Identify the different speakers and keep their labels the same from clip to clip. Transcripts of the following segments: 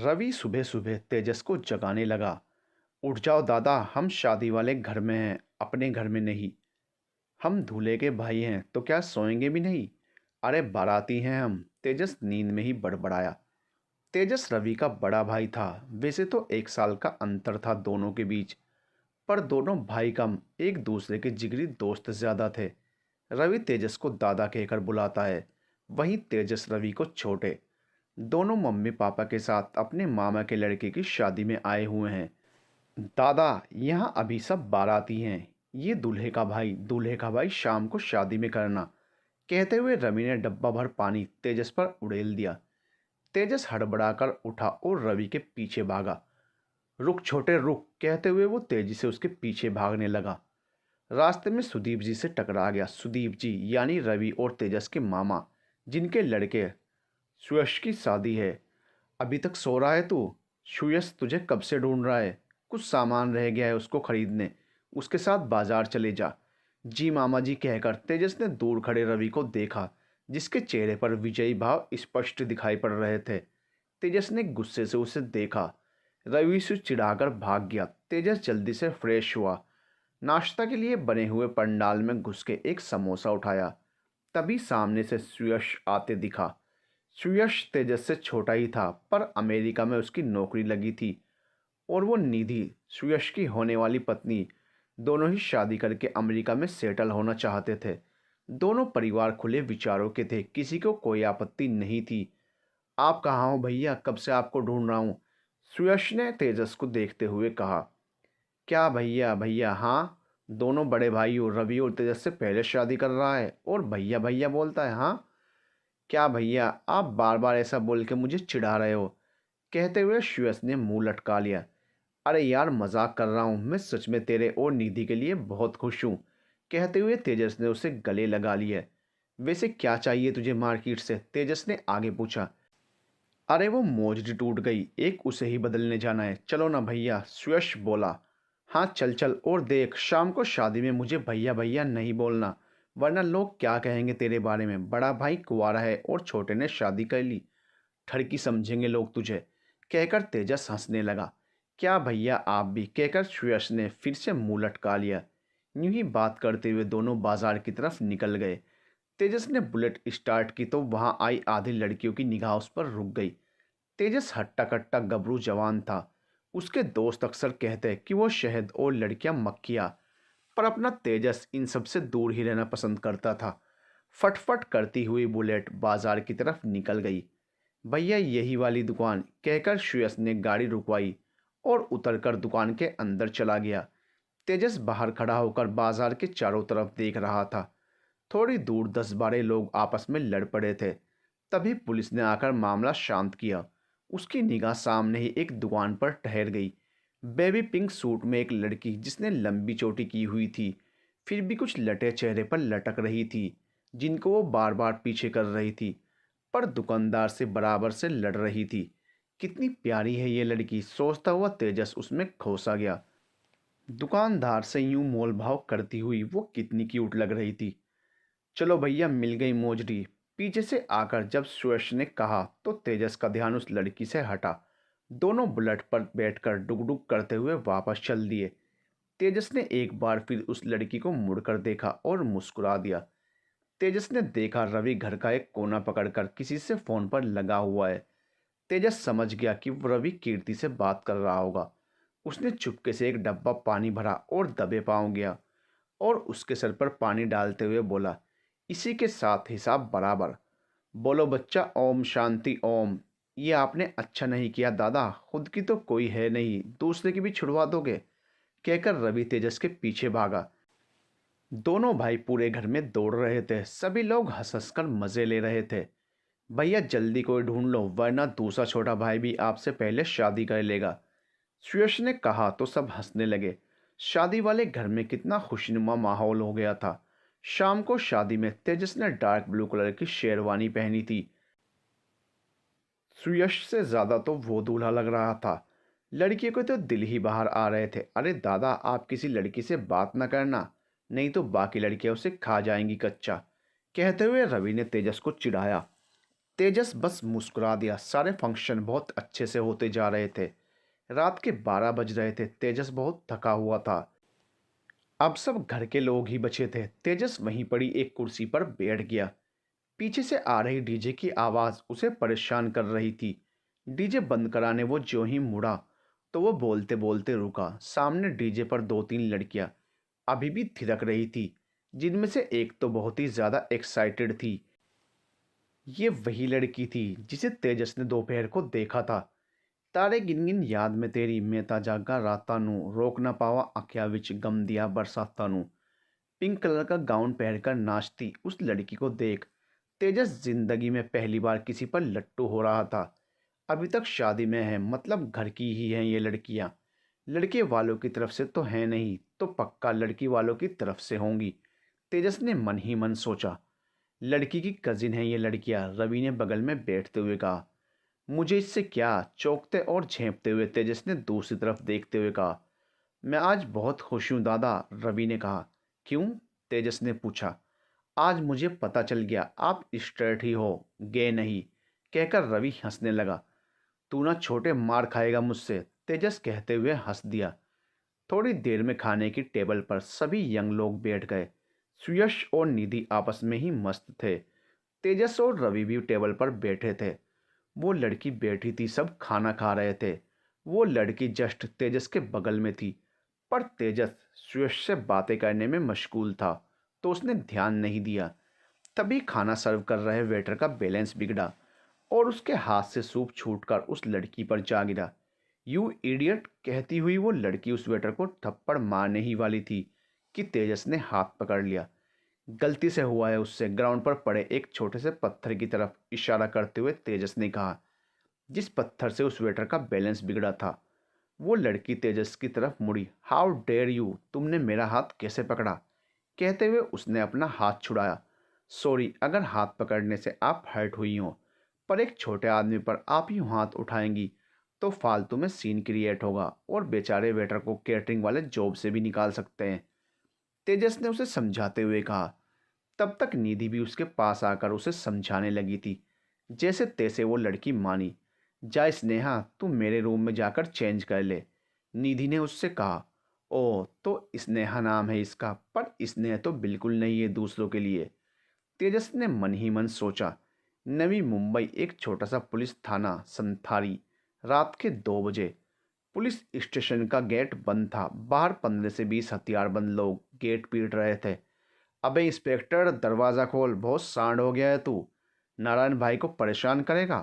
Speaker 1: रवि सुबह सुबह तेजस को जगाने लगा। उठ जाओ दादा, हम शादी वाले घर में हैं, अपने घर में नहीं। हम दूल्हे के भाई हैं तो क्या सोएंगे भी नहीं? अरे बाराती हैं हम, तेजस नींद में ही बड़बड़ाया। तेजस रवि का बड़ा भाई था। वैसे तो 1 साल का अंतर था दोनों के बीच, पर दोनों भाई कम एक दूसरे के जिगरी दोस्त ज्यादा थे। रवि तेजस को दादा कहकर बुलाता है, वहीं तेजस रवि को छोटे। दोनों मम्मी पापा के साथ अपने मामा के लड़के की शादी में आए हुए हैं। दादा, यहाँ अभी सब बाराती हैं। ये दूल्हे का भाई शाम को शादी में करना। कहते हुए रवि ने डब्बा भर पानी तेजस पर उड़ेल दिया। तेजस हड़बड़ाकर उठा और रवि के पीछे भागा। रुक छोटे रुक, कहते हुए वो तेजी से उसके पीछे भागने लगा। रास्ते में सुदीप जी से टकरा गया। सुदीप जी यानी रवि और तेजस के मामा, जिनके लड़के सुयश की शादी है। अभी तक सो रहा है तू? सुयश तुझे कब से ढूंढ रहा है। कुछ सामान रह गया है उसको खरीदने, उसके साथ बाजार चले जा। जी मामा जी, कहकर तेजस ने दूर खड़े रवि को देखा, जिसके चेहरे पर विजयी भाव स्पष्ट दिखाई पड़ रहे थे। तेजस ने गुस्से से उसे देखा। रवि से चिढ़ाकर भाग गया। तेजस जल्दी से फ्रेश हुआ, नाश्ता के लिए बने हुए पंडाल में घुस के एक समोसा उठाया। तभी सामने से सुयश आते दिखा। सुयश तेजस से छोटा ही था, पर अमेरिका में उसकी नौकरी लगी थी और वो निधि, सुयश की होने वाली पत्नी, दोनों ही शादी करके अमेरिका में सेटल होना चाहते थे। दोनों परिवार खुले विचारों के थे, किसी को कोई आपत्ति नहीं थी। आप कहाँ हो भैया, कब से आपको ढूंढ रहा हूँ, सुयश ने तेजस को देखते हुए कहा। क्या भैया भैया? हाँ, दोनों बड़े भाई हो। रवि और तेजस से पहले शादी कर रहा है और भैया भैया बोलता है। हाँ क्या भैया, आप बार बार ऐसा बोल के मुझे चिढ़ा रहे हो, कहते हुए सुयश ने मुंह लटका लिया। अरे यार, मजाक कर रहा हूँ, मैं सच में तेरे और निधि के लिए बहुत खुश हूँ, कहते हुए तेजस ने उसे गले लगा लिया। वैसे क्या चाहिए तुझे मार्केट से? तेजस ने आगे पूछा। अरे वो मोजड़ी टूट गई, एक उसे ही बदलने जाना है, चलो ना भैया, सुयश बोला। हाँ चल चल, और देख शाम को शादी में मुझे भैया भैया नहीं बोलना, वरना लोग क्या कहेंगे तेरे बारे में। बड़ा भाई कुंवारा है और छोटे ने शादी कर ली, ठरकी समझेंगे लोग तुझे, कहकर तेजस हंसने लगा। क्या भैया आप भी, कहकर सुयश ने फिर से मुंह लटका लिया। यूं ही बात करते हुए दोनों बाजार की तरफ निकल गए। तेजस ने बुलेट स्टार्ट की तो वहां आई आधी लड़कियों की निगाह उस पर रुक गई। तेजस हट्टा कट्टा गबरू जवान था। उसके दोस्त अक्सर कहते कि वो शहद और लड़कियां मक्खियां, पर अपना तेजस इन सब से दूर ही रहना पसंद करता था। फटफट करती हुई बुलेट बाजार की तरफ निकल गई। भैया यही वाली दुकान, कहकर सुयश ने गाड़ी रुकवाई और उतरकर दुकान के अंदर चला गया। तेजस बाहर खड़ा होकर बाजार के चारों तरफ देख रहा था। थोड़ी दूर 10-12 लोग आपस में लड़ पड़े थे। तभी पुलिस ने आकर मामला शांत किया। उसकी निगाह सामने ही एक दुकान पर ठहर गई। बेबी पिंक सूट में एक लड़की, जिसने लंबी चोटी की हुई थी, फिर भी कुछ लटे चेहरे पर लटक रही थी, जिनको वो बार बार पीछे कर रही थी, पर दुकानदार से बराबर से लड़ रही थी। कितनी प्यारी है ये लड़की, सोचता हुआ तेजस उसमें खोसा गया। दुकानदार से यूं मोल भाव करती हुई वो कितनी क्यूट लग रही थी। चलो भैया, मिल गई मोजड़ी, पीछे से आकर जब सुयश ने कहा तो तेजस का ध्यान उस लड़की से हटा। दोनों बुलेट पर बैठकर डुगडुग करते हुए वापस चल दिए। तेजस ने एक बार फिर उस लड़की को मुड़कर देखा और मुस्कुरा दिया। तेजस ने देखा रवि घर का एक कोना पकड़कर किसी से फोन पर लगा हुआ है। तेजस समझ गया कि वो रवि कीर्ति से बात कर रहा होगा। उसने चुपके से एक डब्बा पानी भरा और दबे पांव गया और उसके सर पर पानी डालते हुए बोला, इसी के साथ हिसाब बराबर। बोलो बच्चा, ओम शांति ओम। ये आपने अच्छा नहीं किया दादा, खुद की तो कोई है नहीं, दूसरे की भी छुड़वा दोगे, कहकर रवि तेजस के पीछे भागा। दोनों भाई पूरे घर में दौड़ रहे थे। सभी लोग हंस हंस कर मजे ले रहे थे। भैया जल्दी कोई ढूंढ लो, वरना दूसरा छोटा भाई भी आपसे पहले शादी कर लेगा, सुयश ने कहा तो सब हंसने लगे। शादी वाले घर में कितना खुशनुमा माहौल हो गया था। शाम को शादी में तेजस ने डार्क ब्लू कलर की शेरवानी पहनी थी। सुयश से ज्यादा तो वो दूल्हा लग रहा था। लड़की को तो दिल ही बाहर आ रहे थे। अरे दादा, आप किसी लड़की से बात न करना, नहीं तो बाकी लड़कियां उसे खा जाएंगी कच्चा, कहते हुए रवि ने तेजस को चिढ़ाया। तेजस बस मुस्कुरा दिया। सारे फंक्शन बहुत अच्छे से होते जा रहे थे। रात के 12 बज रहे थे। तेजस बहुत थका हुआ था। अब सब घर के लोग ही बचे थे। तेजस वहीं पड़ी एक कुर्सी पर बैठ गया। पीछे से आ रही डीजे की आवाज़ उसे परेशान कर रही थी। डीजे बंद कराने वो ज्यों ही मुड़ा तो वो बोलते बोलते रुका। सामने डीजे पर दो तीन लड़कियां अभी भी थिरक रही थी, जिनमें से एक तो बहुत ही ज़्यादा एक्साइटेड थी। ये वही लड़की थी जिसे तेजस ने दोपहर को देखा था। तारे गिन गिन याद में तेरी, मैं ता जागा रातां नू, रोक ना पावा आंखियां विच गम दिया बरसातां नू। पिंक कलर का गाउन पहनकर नाचती उस लड़की को देख तेजस जिंदगी में पहली बार किसी पर लट्टू हो रहा था। अभी तक शादी में है, मतलब घर की ही हैं ये लड़कियां। लड़के वालों की तरफ से तो हैं नहीं, तो पक्का लड़की वालों की तरफ से होंगी। तेजस ने मन ही मन सोचा। लड़की की कजिन है ये लड़कियां, रवि ने बगल में बैठते हुए कहा। मुझे इससे क्या, चौंकते और झेंपते हुए तेजस ने दूसरी तरफ देखते हुए कहा। मैं आज बहुत खुश हूँ दादा, रवि ने कहा। क्यों, तेजस ने पूछा। आज मुझे पता चल गया आप स्ट्रेट ही हो, गे नहीं, कहकर रवि हंसने लगा। तू ना छोटे मार खाएगा मुझसे, तेजस कहते हुए हंस दिया। थोड़ी देर में खाने की टेबल पर सभी यंग लोग बैठ गए। सुयश और निधि आपस में ही मस्त थे। तेजस और रवि भी टेबल पर बैठे थे। वो लड़की बैठी थी, सब खाना खा रहे थे। वो लड़की जस्ट तेजस के बगल में थी, पर तेजस सुयश से बातें करने में मशगूल था, तो उसने ध्यान नहीं दिया। तभी खाना सर्व कर रहे वेटर का बैलेंस बिगड़ा और उसके हाथ से सूप छूटकर उस लड़की पर जा गिरा। यू इडियट, कहती हुई वो लड़की उस वेटर को थप्पड़ मारने ही वाली थी कि तेजस ने हाथ पकड़ लिया। गलती से हुआ है उससे, ग्राउंड पर पड़े एक छोटे से पत्थर की तरफ इशारा करते हुए तेजस ने कहा, जिस पत्थर से उस वेटर का बैलेंस बिगड़ा था। वो लड़की तेजस की तरफ मुड़ी। हाउ डेयर यू, तुमने मेरा हाथ कैसे पकड़ा, कहते हुए उसने अपना हाथ छुड़ाया। सॉरी अगर हाथ पकड़ने से आप हर्ट हुई हो, पर एक छोटे आदमी पर आप यूँ हाथ उठाएंगी तो फालतू में सीन क्रिएट होगा और बेचारे वेटर को कैटरिंग वाले जॉब से भी निकाल सकते हैं, तेजस ने उसे समझाते हुए कहा। तब तक निधि भी उसके पास आकर उसे समझाने लगी थी। जैसे तैसे वो लड़की मानी। जा स्नेहा, तू मेरे रूम में जाकर चेंज कर ले, निधि ने उससे कहा। ओ, तो स्नेहा नाम है इसका, पर स्नेह तो बिल्कुल नहीं है दूसरों के लिए, तेजस ने मन ही मन सोचा। नवी मुंबई, एक छोटा सा पुलिस थाना संथारी। रात के 2 बजे पुलिस स्टेशन का गेट बंद था। बाहर 15 से 20 हथियारबंद लोग गेट पीट रहे थे। अबे इंस्पेक्टर, दरवाज़ा खोल, बहुत सांड हो गया है तू, नारायण भाई को परेशान करेगा,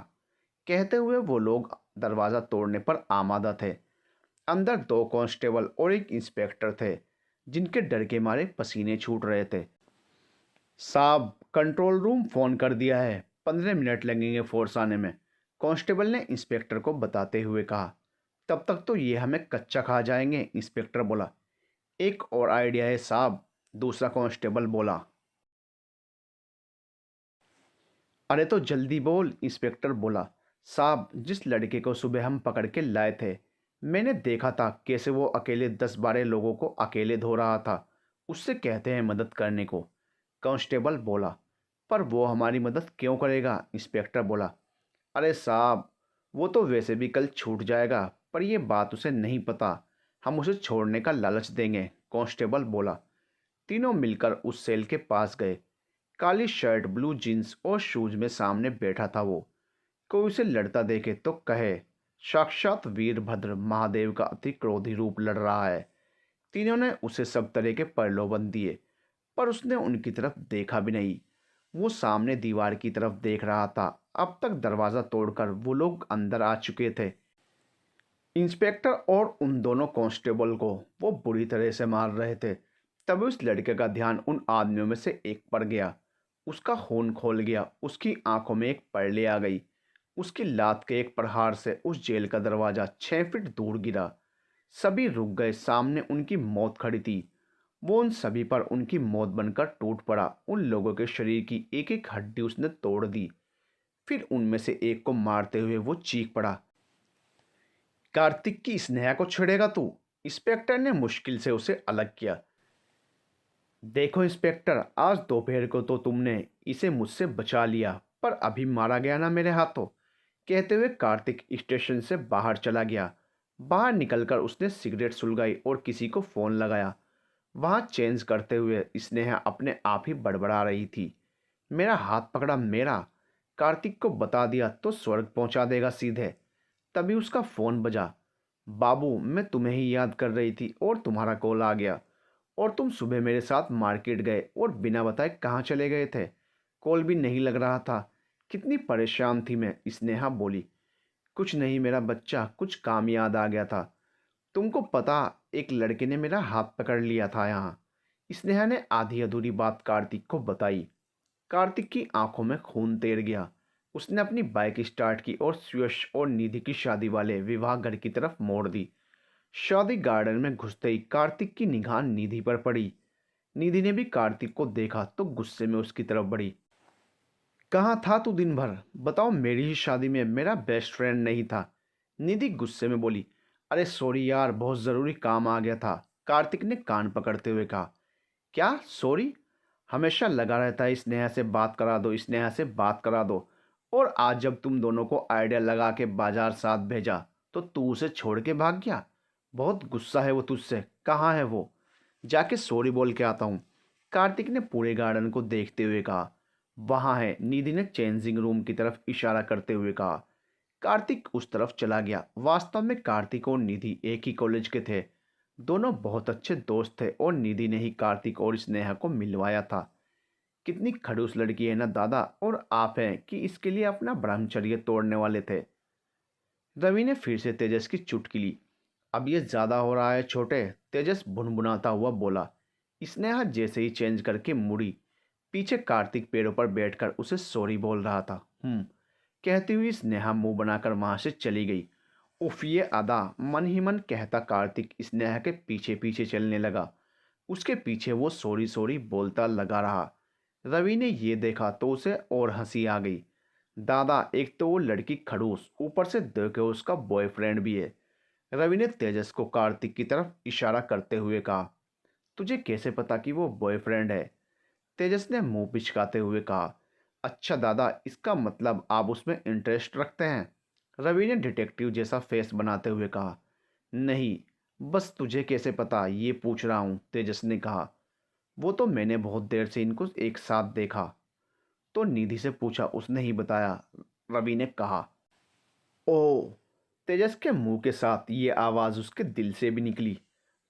Speaker 1: कहते हुए वो लोग दरवाज़ा तोड़ने पर आमादा थे। अंदर 2 कांस्टेबल और एक इंस्पेक्टर थे, जिनके डर के मारे पसीने छूट रहे थे। साहब, कंट्रोल रूम फ़ोन कर दिया है, 15 मिनट लगेंगे फोर्स आने में, कांस्टेबल ने इंस्पेक्टर को बताते हुए कहा। तब तक तो ये हमें कच्चा खा जाएंगे, इंस्पेक्टर बोला। एक और आइडिया है साहब, दूसरा कांस्टेबल बोला। अरे तो जल्दी बोल, इंस्पेक्टर बोला। साहब, जिस लड़के को सुबह हम पकड़ के लाए थे, मैंने देखा था कैसे वो अकेले 10-12 लोगों को अकेले धो रहा था। उससे कहते हैं मदद करने को, कांस्टेबल बोला। पर वो हमारी मदद क्यों करेगा, इंस्पेक्टर बोला। अरे साहब, वो तो वैसे भी कल छूट जाएगा, पर ये बात उसे नहीं पता, हम उसे छोड़ने का लालच देंगे, कांस्टेबल बोला। तीनों मिलकर उस सेल के पास गए। काली शर्ट, ब्लू जींस और शूज में सामने बैठा था वो। कोई उसे लड़ता देखे तो कहे, साक्षात वीरभद्र महादेव का अति क्रोधी रूप लड़ रहा है। तीनों ने उसे सब तरह के प्रलोभन दिए, पर उसने उनकी तरफ देखा भी नहीं। वो सामने दीवार की तरफ देख रहा था। अब तक दरवाज़ा तोड़कर वो लोग अंदर आ चुके थे। इंस्पेक्टर और उन दोनों कांस्टेबल को वो बुरी तरह से मार रहे थे। तभी उस लड़के का ध्यान उन आदमियों में से एक पर गया। उसका खून खोल गया, उसकी आंखों में एक परले आ गई। उसकी लात के एक प्रहार से उस जेल का दरवाज़ा 6 फीट दूर गिरा। सभी रुक गए, सामने उनकी मौत खड़ी थी। वो उन सभी पर उनकी मौत बनकर टूट पड़ा। उन लोगों के शरीर की एक एक हड्डी उसने तोड़ दी। फिर उनमें से एक को मारते हुए वो चीख पड़ा, कार्तिक की स्नेहा को छेड़ेगा तू। इंस्पेक्टर ने मुश्किल से उसे अलग किया। देखो इंस्पेक्टर, आज दोपहर को तो तुमने इसे मुझसे बचा लिया, पर अभी मारा गया ना मेरे हाथों, कहते हुए कार्तिक स्टेशन से बाहर चला गया। बाहर निकलकर उसने सिगरेट सुलगाई और किसी को फ़ोन लगाया। वहाँ चेंज करते हुए स्नेहा अपने आप ही बड़बड़ा रही थी। मेरा हाथ पकड़ा मेरा, कार्तिक को बता दिया तो स्वर्ग पहुंचा देगा सीधे। तभी उसका फ़ोन बजा। बाबू, मैं तुम्हें ही याद कर रही थी और तुम्हारा कॉल आ गया। और तुम सुबह मेरे साथ मार्केट गए और बिना बताए कहाँ चले गए थे? कॉल भी नहीं लग रहा था। कितनी परेशान थी मैं, स्नेहा बोली। कुछ नहीं मेरा बच्चा, कुछ काम याद आ गया था। तुमको पता, एक लड़के ने मेरा हाथ पकड़ लिया था यहाँ। स्नेहा ने आधी अधूरी बात कार्तिक को बताई। कार्तिक की आंखों में खून तैर गया। उसने अपनी बाइक स्टार्ट की और सुयश और निधि की शादी वाले विवाह घर की तरफ मोड़ दी। शादी गार्डन में घुसते ही कार्तिक की निगाह निधि पर पड़ी। निधि ने भी कार्तिक को देखा तो गुस्से में उसकी तरफ बढ़ी। कहाँ था तू दिन भर? बताओ, मेरी ही शादी में मेरा बेस्ट फ्रेंड नहीं था? निधि गुस्से में बोली। अरे सॉरी यार, बहुत ज़रूरी काम आ गया था, कार्तिक ने कान पकड़ते हुए कहा। क्या सॉरी? हमेशा लगा रहता है स्नेहा से बात करा दो, स्नेहा से बात करा दो। और आज जब तुम दोनों को आइडिया लगा के बाजार साथ भेजा तो तू उसे छोड़ के भाग गया। बहुत गुस्सा है वो तुझसे। कहाँ है वो? जाके सॉरी बोल के आता हूँ, कार्तिक ने पूरे गार्डन को देखते हुए कहा। वहाँ है, निधि ने चेंजिंग रूम की तरफ इशारा करते हुए कहा। कार्तिक उस तरफ चला गया। वास्तव में कार्तिक और निधि एक ही कॉलेज के थे। दोनों बहुत अच्छे दोस्त थे और निधि ने ही कार्तिक और स्नेहा को मिलवाया था। कितनी खड़ूस लड़की है ना दादा, और आप हैं कि इसके लिए अपना ब्रह्मचर्य तोड़ने वाले थे। रवि ने फिर से तेजस की चुटकी ली। अब ये ज्यादा हो रहा है छोटे, तेजस भुनभुनाता हुआ बोला। स्नेहा जैसे ही चेंज करके मुड़ी। पीछे कार्तिक पेड़ों पर बैठकर उसे सॉरी बोल रहा था। कहती हुई स्नेहा मुंह बनाकर वहां से चली गई। उफ, ये अदा, मन ही मन कहता कार्तिक स्नेहा के पीछे पीछे चलने लगा। उसके पीछे वो सॉरी सॉरी बोलता लगा रहा। रवि ने ये देखा तो उसे और हंसी आ गई। दादा, एक तो वो लड़की खड़ूस, ऊपर से देखो उसका बॉयफ्रेंड भी है। रवि ने तेजस को कार्तिक की तरफ इशारा करते हुए कहा। तुझे कैसे पता कि वो बॉयफ्रेंड है? तेजस ने मुंह पिचकाते हुए कहा। अच्छा दादा, इसका मतलब आप उसमें इंटरेस्ट रखते हैं? रवि ने डिटेक्टिव जैसा फेस बनाते हुए कहा। नहीं, बस तुझे कैसे पता ये पूछ रहा हूँ, तेजस ने कहा। वो तो मैंने बहुत देर से इनको एक साथ देखा। तो निधि से पूछा, उसने ही बताया, रवि ने कहा। ओ, तेजस के मुंह के साथ ये आवाज़ उसके दिल से भी निकली।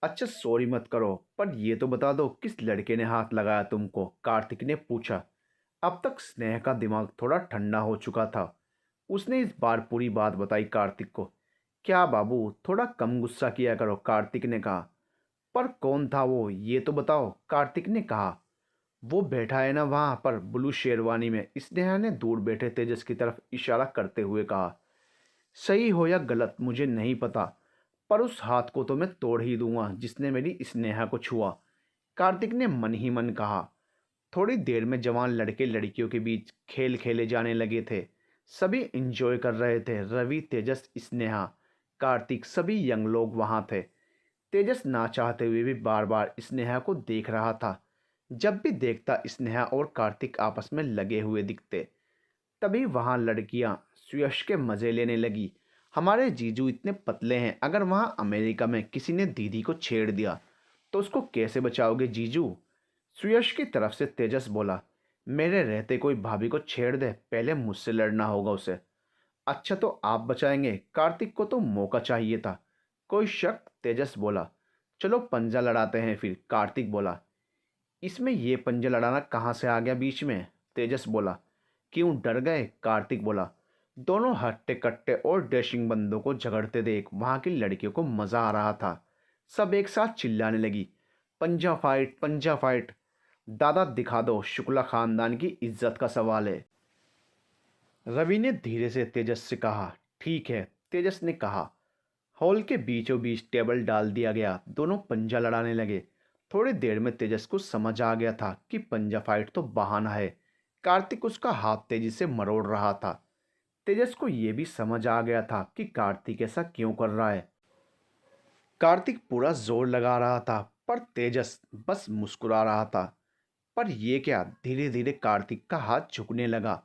Speaker 1: अच्छा सॉरी मत करो, पर ये तो बता दो किस लड़के ने हाथ लगाया तुमको, कार्तिक ने पूछा। अब तक स्नेह का दिमाग थोड़ा ठंडा हो चुका था। उसने इस बार पूरी बात बताई कार्तिक को। क्या बाबू, थोड़ा कम गुस्सा किया करो, कार्तिक ने कहा। पर कौन था वो, ये तो बताओ, कार्तिक ने कहा। वो बैठा है ना वहां पर ब्लू शेरवानी में, स्नेहा ने दूर बैठे तेजस की तरफ इशारा करते हुए कहा। सही हो या गलत मुझे नहीं पता, पर उस हाथ को तो मैं तोड़ ही दूंगा जिसने मेरी स्नेहा को छुआ, कार्तिक ने मन ही मन कहा। थोड़ी देर में जवान लड़के लड़कियों के बीच खेल खेले जाने लगे थे। सभी इंजॉय कर रहे थे। रवि, तेजस, स्नेहा, कार्तिक, सभी यंग लोग वहां थे। तेजस ना चाहते हुए भी बार बार स्नेहा को देख रहा था। जब भी देखता स्नेहा और कार्तिक आपस में लगे हुए दिखते। तभी वहां लड़कियां सुयश के मजे लेने लगी। हमारे जीजू इतने पतले हैं, अगर वहां अमेरिका में किसी ने दीदी को छेड़ दिया तो उसको कैसे बचाओगे जीजू? सुयश की तरफ से तेजस बोला। मेरे रहते कोई भाभी को छेड़ दे, पहले मुझसे लड़ना होगा उसे। अच्छा तो आप बचाएंगे? कार्तिक को तो मौका चाहिए था। कोई शक? तेजस बोला। चलो पंजा लड़ाते हैं फिर, कार्तिक बोला। इसमें ये पंजा लड़ाना कहाँ से आ गया बीच में? तेजस बोला। क्यों, डर गए? कार्तिक बोला। दोनों हट्टे कट्टे और डैशिंग बंदों को झगड़ते देख वहां की लड़कियों को मजा आ रहा था। सब एक साथ चिल्लाने लगी, पंजा फाइट, पंजा फाइट। दादा दिखा दो, शुक्ला खानदान की इज्जत का सवाल है। रवि ने धीरे से तेजस से कहा। ठीक है, तेजस ने कहा। हॉल के बीचों बीच टेबल डाल दिया गया। दोनों पंजा लड़ाने लगे। थोड़ी देर में तेजस को समझ आ गया था कि पंजा फाइट तो बहाना है। कार्तिक उसका हाथ तेजी से मरोड़ रहा था। तेजस को यह भी समझ आ गया था कि कार्तिक ऐसा क्यों कर रहा है। कार्तिक पूरा जोर लगा रहा था पर तेजस बस मुस्कुरा रहा था। पर यह क्या, धीरे धीरे कार्तिक का हाथ झुकने लगा।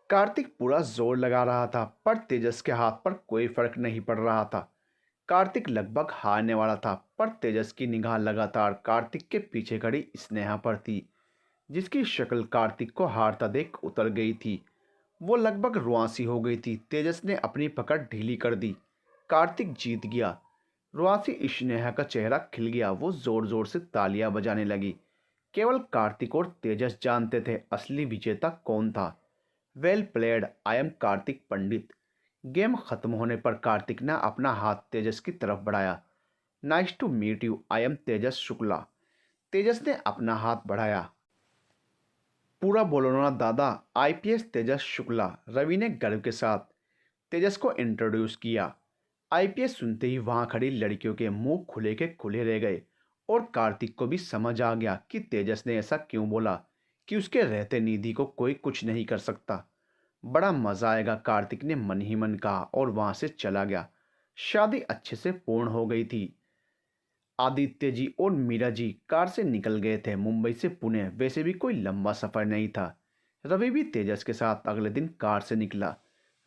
Speaker 1: कार्तिक पूरा जोर लगा रहा था पर तेजस के हाथ पर कोई फर्क नहीं पड़ रहा था। कार्तिक लगभग हारने वाला था पर तेजस की निगाह लगातार कार्तिक के पीछे खड़ी स्नेहा पर थी, जिसकी शक्ल कार्तिक को हारता देख उतर गई थी। वो लगभग रुआंसी हो गई थी। तेजस ने अपनी पकड़ ढीली कर दी। कार्तिक जीत गया। रुआंसी स्नेहा का चेहरा खिल गया। वो जोर जोर से तालियां बजाने लगी। केवल कार्तिक और तेजस जानते थे असली विजेता कौन था। Well played, I am Kartik Pandit. Game खत्म होने पर कार्तिक ने अपना हाथ तेजस की तरफ बढ़ाया। Nice to meet you, I am Tejas Shukla. Tejas ने अपना हाथ बढ़ाया। पूरा बोलो ना दादा, आईपीएस तेजस शुक्ला, रवि ने गर्व के साथ तेजस को इंट्रोड्यूस किया। आईपीएस सुनते ही वहां खड़ी लड़कियों के मुंह खुले के खुले रह गए और कार्तिक को भी समझ आ गया कि तेजस ने ऐसा क्यों बोला, कि उसके रहते निधि को कोई कुछ नहीं कर सकता। बड़ा मजा आएगा, कार्तिक ने मन ही मन कहा और वहां से चला गया। शादी अच्छे से पूर्ण हो गई थी। आदित्य जी और मीरा जी कार से निकल गए थे मुंबई से पुणे। वैसे भी कोई लंबा सफर नहीं था। रवि भी तेजस के साथ अगले दिन कार से निकला।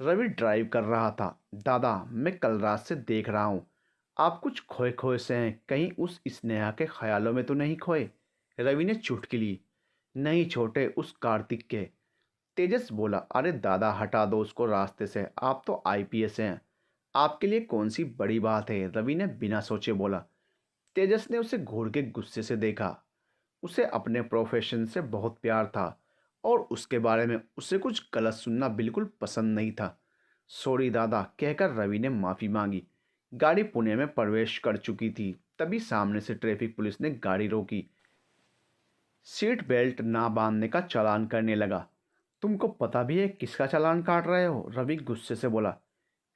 Speaker 1: रवि ड्राइव कर रहा था। दादा, मैं कल रात से देख रहा हूँ, आप कुछ खोए खोए से हैं। कहीं उस स्नेहा के ख्यालों में तो नहीं खोए? रवि ने चुटकी ली। नहीं छोटे, उस कार्तिक के। तेजस बोला, अरे दादा हटा दो उसको रास्ते से, आप तो आईपीएस हैं, आपके लिए कौन सी बड़ी बात है? रवि ने बिना सोचे बोला। तेजस ने उसे घूर के गुस्से से देखा। उसे अपने प्रोफेशन से बहुत प्यार था और उसके बारे में उसे कुछ गलत सुनना बिल्कुल पसंद नहीं था। सॉरी दादा कहकर रवि ने माफ़ी मांगी। गाड़ी पुणे में प्रवेश कर चुकी थी। तभी सामने से ट्रैफिक पुलिस ने गाड़ी रोकी। सीट बेल्ट ना बांधने का चालान करने लगा। तुमको पता भी है किसका चालान काट रहे हो? रवि गुस्से से बोला।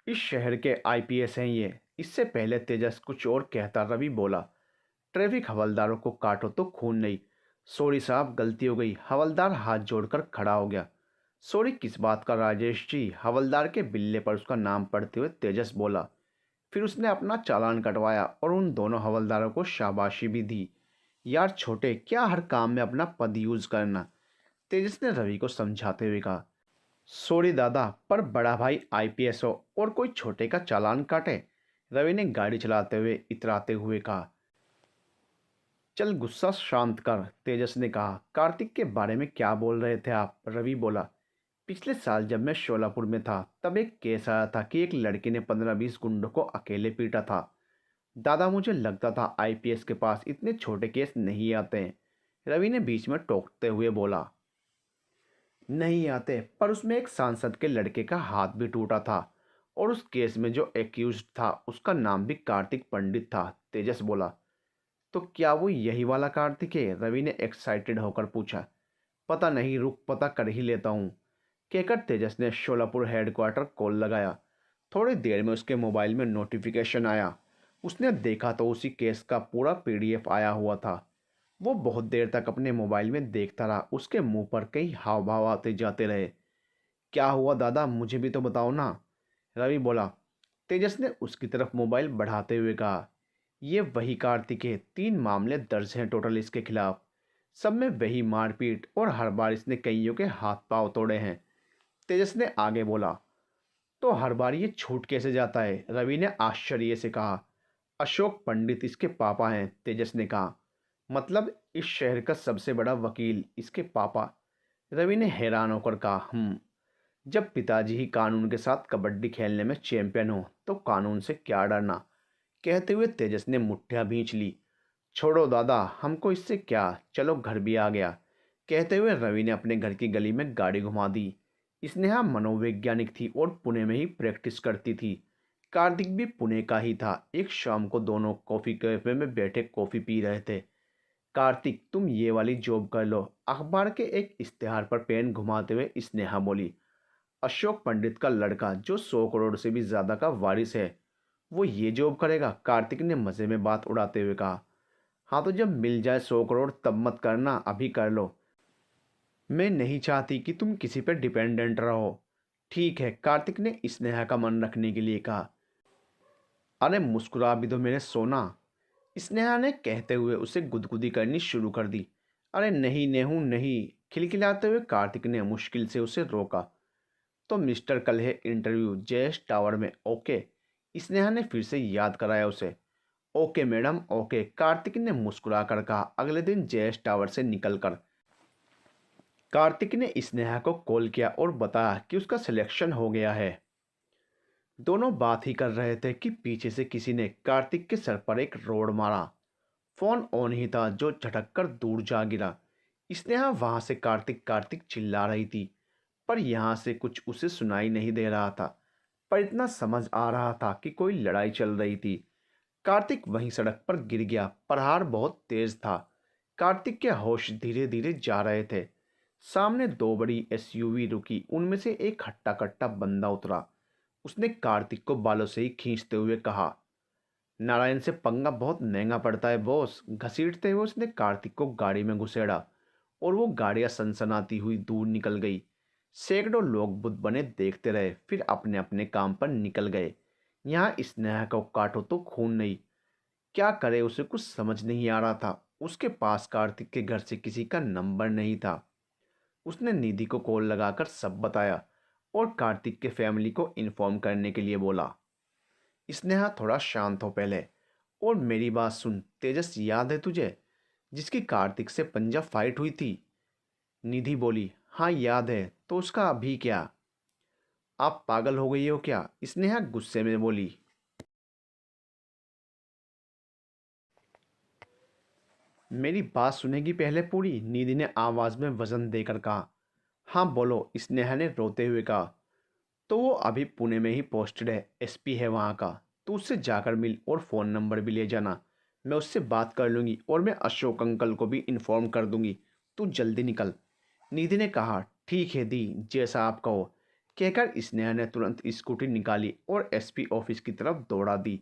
Speaker 1: इस शहर के आईपीएस हैं ये। इससे पहले तेजस कुछ और कहता, रवि बोला, ट्रैफिक हवलदारों को काटो तो खून नहीं। सॉरी साहब, गलती हो गई। हवलदार हाथ जोड़कर खड़ा हो गया। सॉरी किस बात का राजेश जी? हवलदार के बिल्ले पर उसका नाम पढ़ते हुए तेजस बोला। फिर उसने अपना चालान कटवाया और उन दोनों हवलदारों को शाबाशी भी दी। यार छोटे, क्या हर काम में अपना पद यूज करना? तेजस ने रवि को समझाते हुए कहा। सॉरी दादा, पर बड़ा भाई आईपीएस हो और कोई छोटे का चालान काटे? रवि ने गाड़ी चलाते हुए इतराते हुए कहा। चल गुस्सा शांत कर, तेजस ने कहा। कार्तिक के बारे में क्या बोल रहे थे आप? रवि बोला। पिछले साल जब मैं शोलापुर में था तब एक केस आया था कि एक लड़के ने 15-20 गुंडों को अकेले पीटा था। दादा मुझे लगता था आईपीएस के पास इतने छोटे केस नहीं आते हैं। रवि ने बीच में टोकते हुए बोला। नहीं आते, पर उसमें एक सांसद के लड़के का हाथ भी टूटा था और उस केस में जो एक्यूज्ड था उसका नाम भी कार्तिक पंडित था। तेजस बोला। तो क्या वो यही वाला कार्तिक है? रवि ने एक्साइटेड होकर पूछा। पता नहीं, रुक पता कर ही लेता हूँ, कहकर तेजस ने शोलापुर हेडक्वार्टर कॉल लगाया। थोड़ी देर में उसके मोबाइल में नोटिफिकेशन आया। उसने देखा तो उसी केस का पूरा पीडीएफ आया हुआ था। वो बहुत देर तक अपने मोबाइल में देखता रहा। उसके मुंह पर कई हाव भाव आते जाते रहे। क्या हुआ दादा, मुझे भी तो बताओ ना, रवि बोला। तेजस ने उसकी तरफ मोबाइल बढ़ाते हुए कहा। ये वही कार्तिक है। 3 मामले दर्ज हैं टोटल इसके खिलाफ। सब में वही मारपीट और हर बार इसने कईयों के हाथ पांव तोड़े हैं। तेजस ने आगे बोला। तो हर बार ये छूट कैसे जाता है? रवि ने आश्चर्य से कहा। अशोक पंडित इसके पापा हैं, तेजस ने कहा। मतलब इस शहर का सबसे बड़ा वकील इसके पापा? रवि ने हैरान होकर कहा। जब पिताजी ही कानून के साथ कबड्डी खेलने में चैंपियन हो तो कानून से क्या डरना, कहते हुए तेजस ने मुठ्ठियां भींच ली। छोड़ो दादा, हमको इससे क्या, चलो घर भी आ गया, कहते हुए रवि ने अपने घर की गली में गाड़ी घुमा दी। स्नेहा मनोवैज्ञानिक थी और पुणे में ही प्रैक्टिस करती थी। कार्तिक भी पुणे का ही था। एक शाम को दोनों कॉफ़ी कैफे में बैठे कॉफ़ी पी रहे थे। कार्तिक, तुम ये वाली जॉब कर लो, अखबार के एक इश्तेहार पर पेन घुमाते हुए स्नेहा बोली। अशोक पंडित का लड़का जो 100 करोड़ से भी ज्यादा का वारिस है, वो ये जॉब करेगा? कार्तिक ने मजे में बात उड़ाते हुए कहा। हाँ तो जब मिल जाए 100 करोड़ तब मत करना, अभी कर लो। मैं नहीं चाहती कि तुम किसी पर डिपेंडेंट रहो। ठीक है, कार्तिक ने स्नेहा का मन रखने के लिए कहा। अरे मुस्कुरा भी दो मेरे सोना, स्नेहा ने कहते हुए उसे गुदगुदी करनी शुरू कर दी। अरे नहीं नेहू नहीं, खिलखिलाते हुए कार्तिक ने मुश्किल से उसे रोका। तो मिस्टर कल है इंटरव्यू जेएस टावर में, ओके। स्नेहा ने फिर से याद कराया उसे। ओके मैडम ओके, कार्तिक ने मुस्कुरा कर कहा। अगले दिन जेएस टावर से निकलकर कार्तिक ने स्नेहा को कॉल किया और बताया कि उसका सिलेक्शन हो गया है। दोनों बात ही कर रहे थे कि पीछे से किसी ने कार्तिक के सर पर एक रोड़ मारा। फोन ऑन ही था जो झटक कर दूर जा गिरा। स्नेहा वहां से कार्तिक कार्तिक चिल्ला रही थी, पर यहाँ से कुछ उसे सुनाई नहीं दे रहा था। पर इतना समझ आ रहा था कि कोई लड़ाई चल रही थी। कार्तिक वहीं सड़क पर गिर गया। प्रहार बहुत तेज था। कार्तिक के होश धीरे धीरे जा रहे थे। सामने दो बड़ी एसयूवी रुकी। उनमें से एक हट्टा कट्टा बंदा उतरा। उसने कार्तिक को बालों से ही खींचते हुए कहा, नारायण से पंगा बहुत महंगा पड़ता है बॉस। घसीटते हुए उसने कार्तिक को गाड़ी में घुसेड़ा और वो गाड़ियां सनसनाती हुई दूर निकल गई। सैकड़ों लोग बुत बने देखते रहे, फिर अपने अपने काम पर निकल गए। यहाँ स्नेहा को काटो तो खून नहीं। क्या करे, उसे कुछ समझ नहीं आ रहा था। उसके पास कार्तिक के घर से किसी का नंबर नहीं था। उसने निधि को कॉल लगाकर सब बताया और कार्तिक के फैमिली को इन्फॉर्म करने के लिए बोला। स्नेहा थोड़ा शांत हो पहले। और मेरी बात सुन तेजस, याद है तुझे जिसकी कार्तिक से पंजा फाइट हुई थी? निधि बोली, हाँ याद है। तो उसका अभी क्या? आप पागल हो गई हो क्या? स्नेहा गुस्से में बोली। मेरी बात सुनेगी पहले पूरी? निधि ने आवाज में वजन देकर कहा। हाँ बोलो, स्नेहा ने रोते हुए कहा। तो वो अभी पुणे में ही पोस्टेड है, एसपी है वहाँ का। तू उससे जाकर मिल और फ़ोन नंबर भी ले जाना। मैं उससे बात कर लूँगी और मैं अशोक अंकल को भी इन्फॉर्म कर दूँगी। तू जल्दी निकल। निधि ने कहा, ठीक है दी, जैसा आप कहो। कहकर स्नेहा ने तुरंत स्कूटी निकाली और एसपी ऑफिस की तरफ दौड़ा दी।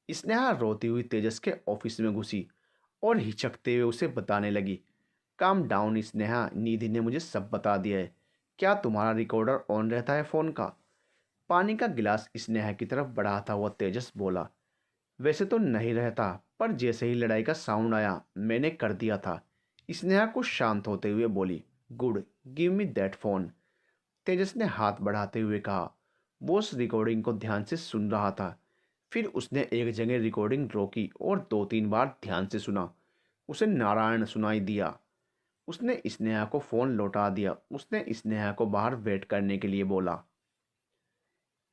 Speaker 1: स्नेहा रोती हुई तेजस के ऑफिस में घुसी और हिचकते हुए उसे बताने लगी, काम डाउन स्नेहा, निधि ने मुझे सब बता दिया है। क्या तुम्हारा रिकॉर्डर ऑन रहता है फ़ोन का? पानी का गिलास स्नेहा की तरफ बढ़ाता हुआ तेजस बोला, वैसे तो नहीं रहता, पर जैसे ही लड़ाई का साउंड आया मैंने कर दिया था। स्नेहा को शांत होते हुए बोली, good, give me that phone. Tejas ने हाथ बढ़ाते हुए कहा। वो उस रिकॉर्डिंग को ध्यान से सुन रहा था। फिर उसने एक जगह रिकॉर्डिंग रोकी और दो तीन बार ध्यान से सुना। उसे नारायण सुनाई दिया। उसने स्नेहा को फ़ोन लौटा दिया। उसने स्नेहा को बाहर वेट करने के लिए बोला,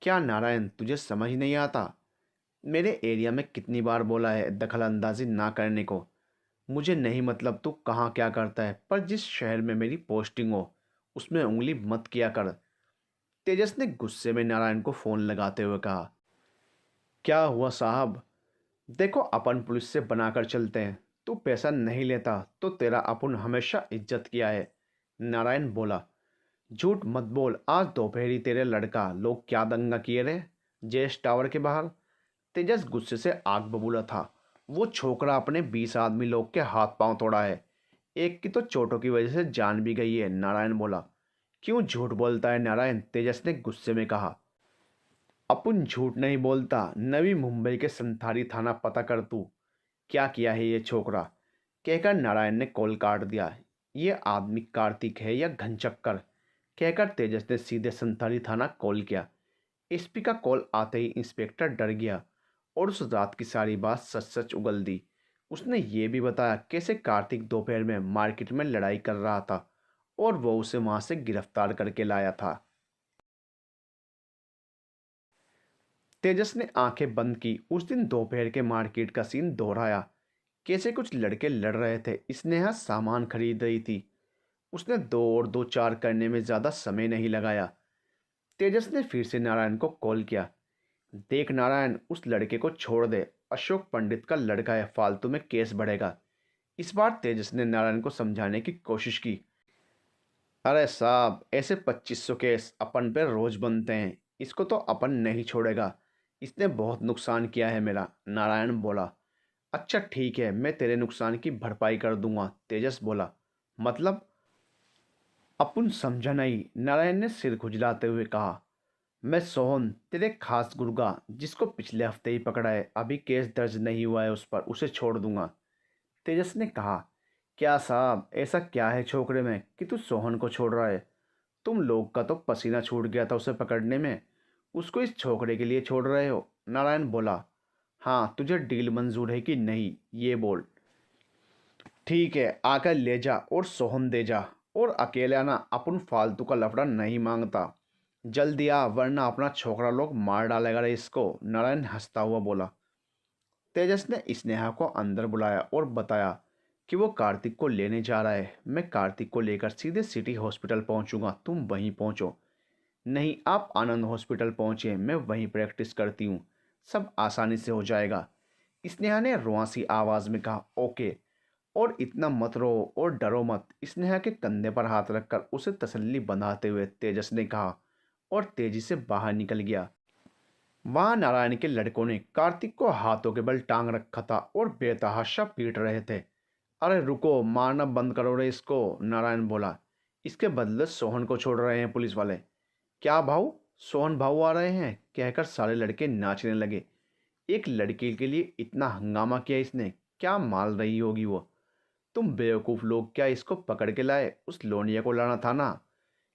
Speaker 1: क्या नारायण तुझे समझ नहीं आता? मेरे एरिया में कितनी बार बोला है दखल अंदाजी ना करने को। मुझे नहीं मतलब तू कहाँ क्या करता है, पर जिस शहर में मेरी पोस्टिंग हो उसमें उंगली मत किया कर। तेजस ने गुस्से में नारायण को फ़ोन लगाते हुए कहा। क्या हुआ साहब? देखो अपन पुलिस से बनाकर चलते हैं। तू पैसा नहीं लेता तो तेरा अपन हमेशा इज्जत किया है। नारायण बोला, झूठ मत बोल। आज दोपहरी तेरे लड़का लोग क्या दंगा किए रहे जेएस टावर के बाहर? तेजस गुस्से से आग बबूला था। वो छोकरा अपने 20 आदमी लोग के हाथ पांव तोड़ा है। एक की तो चोटों की वजह से जान भी गई है। नारायण बोला, क्यों झूठ बोलता है नारायण? तेजस ने गुस्से में कहा। अपन झूठ नहीं बोलता। नवी मुंबई के संथारी थाना पता कर तू। क्या किया है ये छोकरा? कहकर नारायण ने कॉल काट दिया। ये आदमी कार्तिक है या घनचक्कर? कहकर तेजस ने सीधे संथाली थाना कॉल किया। एसपी का कॉल आते ही इंस्पेक्टर डर गया और उस रात की सारी बात सच सच उगल दी। उसने ये भी बताया कैसे कार्तिक दोपहर में मार्केट में लड़ाई कर रहा था और वो उसे वहां से गिरफ्तार करके लाया था। तेजस ने आंखें बंद की। उस दिन दोपहर के मार्केट का सीन दोहराया। कैसे कुछ लड़के लड़ रहे थे, स्नेहा सामान खरीद रही थी। उसने दो और दो चार करने में ज़्यादा समय नहीं लगाया। तेजस ने फिर से नारायण को कॉल किया। देख नारायण, उस लड़के को छोड़ दे। अशोक पंडित का लड़का है, फालतू में केस बढ़ेगा। इस बार तेजस ने नारायण को समझाने की कोशिश की। अरे साहब, ऐसे 2500 केस अपन पे रोज बनते हैं। इसको तो अपन नहीं छोड़ेगा। इसने बहुत नुकसान किया है मेरा। नारायण बोला। अच्छा ठीक है, मैं तेरे नुकसान की भरपाई कर दूंगा। तेजस बोला, मतलब? अपन समझा नहीं। नारायण ने सिर खुजलाते हुए कहा, मैं सोहन, तेरे खास गुर्गा, जिसको पिछले हफ्ते ही पकड़ा है, अभी केस दर्ज नहीं हुआ है उस पर, उसे छोड़ दूंगा। तेजस ने कहा, क्या साहब, ऐसा क्या है छोकरे में कि तू सोहन को छोड़ रहा है? तुम लोग का तो पसीना छूट गया था उसे पकड़ने में, उसको इस छोकरे के लिए छोड़ रहे हो। नारायण बोला। हाँ, तुझे डील मंजूर है कि नहीं ये बोल। ठीक है, आकर ले जा और सोहन दे जा। और अकेला ना, अपन फालतू का लफड़ा नहीं मांगता। जल्दी आ, वरना अपना छोकरा लोग मार डालेगा रे इसको। नारायण हंसता हुआ बोला। तेजस ने स्नेहा को अंदर बुलाया और बताया कि वो कार्तिक को लेने जा रहा है। मैं कार्तिक को लेकर सीधे सिटी हॉस्पिटल पहुंचूंगा, तुम वहीं पहुंचो। नहीं, आप आनंद हॉस्पिटल पहुंचे, मैं वहीं प्रैक्टिस करती हूँ, सब आसानी से हो जाएगा। स्नेहा ने रुआसी आवाज़ में कहा। ओके। और इतना मत रो और डरो मत। स्नेहा के कंधे पर हाथ रखकर उसे तसल्ली बंधाते हुए तेजस ने कहा और तेजी से बाहर निकल गया। वहां नारायण के लड़कों ने कार्तिक को हाथों के बल टांग रखा था और बेतहाशा पीट रहे थे। अरे रुको, मारना बंद करो रे इसको, नारायण बोला। इसके बदले सोहन को छोड़ रहे हैं पुलिस वाले। क्या भाऊ, सोहन भाऊ आ रहे हैं, कहकर सारे लड़के नाचने लगे। एक लड़की के लिए इतना हंगामा किया इसने, क्या माल रही होगी वो। तुम बेवकूफ़ लोग, क्या इसको पकड़ के लाए, उस लोनिया को लाना था ना,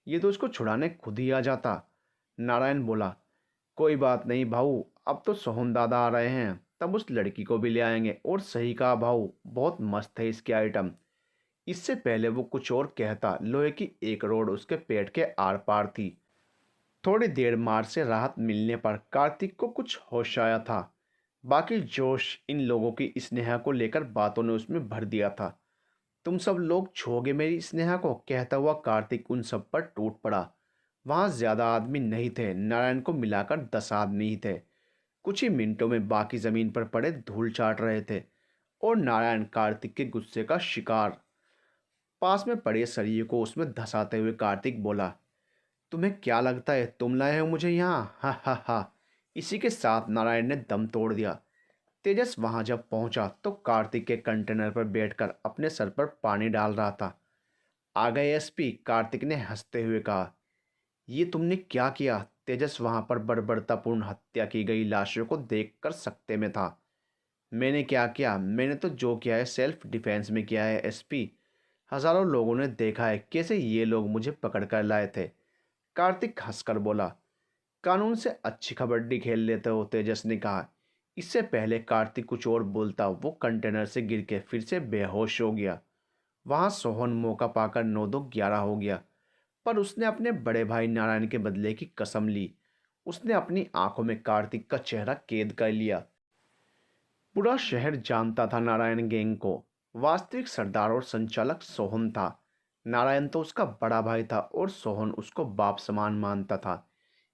Speaker 1: ये तो उसको छुड़ाने खुद ही आ जाता। नारायण बोला। कोई बात नहीं भाऊ, अब तो सोहन दादा आ रहे हैं, तब उस लड़की को भी ले आएंगे। और सही कहा भाऊ, बहुत मस्त है इसकी आइटम। इससे पहले वो कुछ और कहता, लोहे की एक रोड उसके पेट के आर पार थी। थोड़ी देर मार से राहत मिलने पर कार्तिक को कुछ होश आया था। बाकी जोश इन लोगों की स्नेहा को लेकर बातों ने उसमें भर दिया था। तुम सब लोग छोगे मेरी स्नेहा को, कहता हुआ कार्तिक उन सब पर टूट पड़ा। वहां ज्यादा आदमी नहीं थे, नारायण को मिलाकर 10 आदमी ही थे। कुछ ही मिनटों में बाकी जमीन पर पड़े धूल चाट रहे थे और नारायण कार्तिक के गुस्से का शिकार। पास में पड़े सरिये को उसमें धंसाते हुए कार्तिक बोला। तुम्हें क्या लगता है तुम लाए हो मुझे यहाँ? हा हा हा। इसी के साथ नारायण ने दम तोड़ दिया। तेजस वहां जब पहुंचा तो कार्तिक के कंटेनर पर बैठकर अपने सर पर पानी डाल रहा था। आ गए एसपी, कार्तिक ने हंसते हुए कहा। ये तुमने क्या किया? तेजस वहां पर बर्बरतापूर्ण हत्या की गई लाशों को देखकर सकते में था। मैंने क्या किया? मैंने तो जो किया है सेल्फ डिफेंस में किया है एसपी। हजारों लोगों ने देखा है कैसे ये लोग मुझे पकड़ कर लाए थे। कार्तिक हंसकर बोला। कानून से अच्छी कबड्डी खेल लेते हो, तेजस ने कहा। इससे पहले कार्तिक कुछ और बोलता वो कंटेनर से गिर के फिर से बेहोश हो गया। वहां सोहन मौका पाकर 9-2-11 हो गया, पर उसने अपने बड़े भाई नारायण के बदले की कसम ली। उसने अपनी आंखों में कार्तिक का चेहरा कैद कर लिया। पूरा शहर जानता था नारायण गैंग को। वास्तविक सरदार और संचालक सोहन था। नारायण तो उसका बड़ा भाई था और सोहन उसको बाप समान मानता था,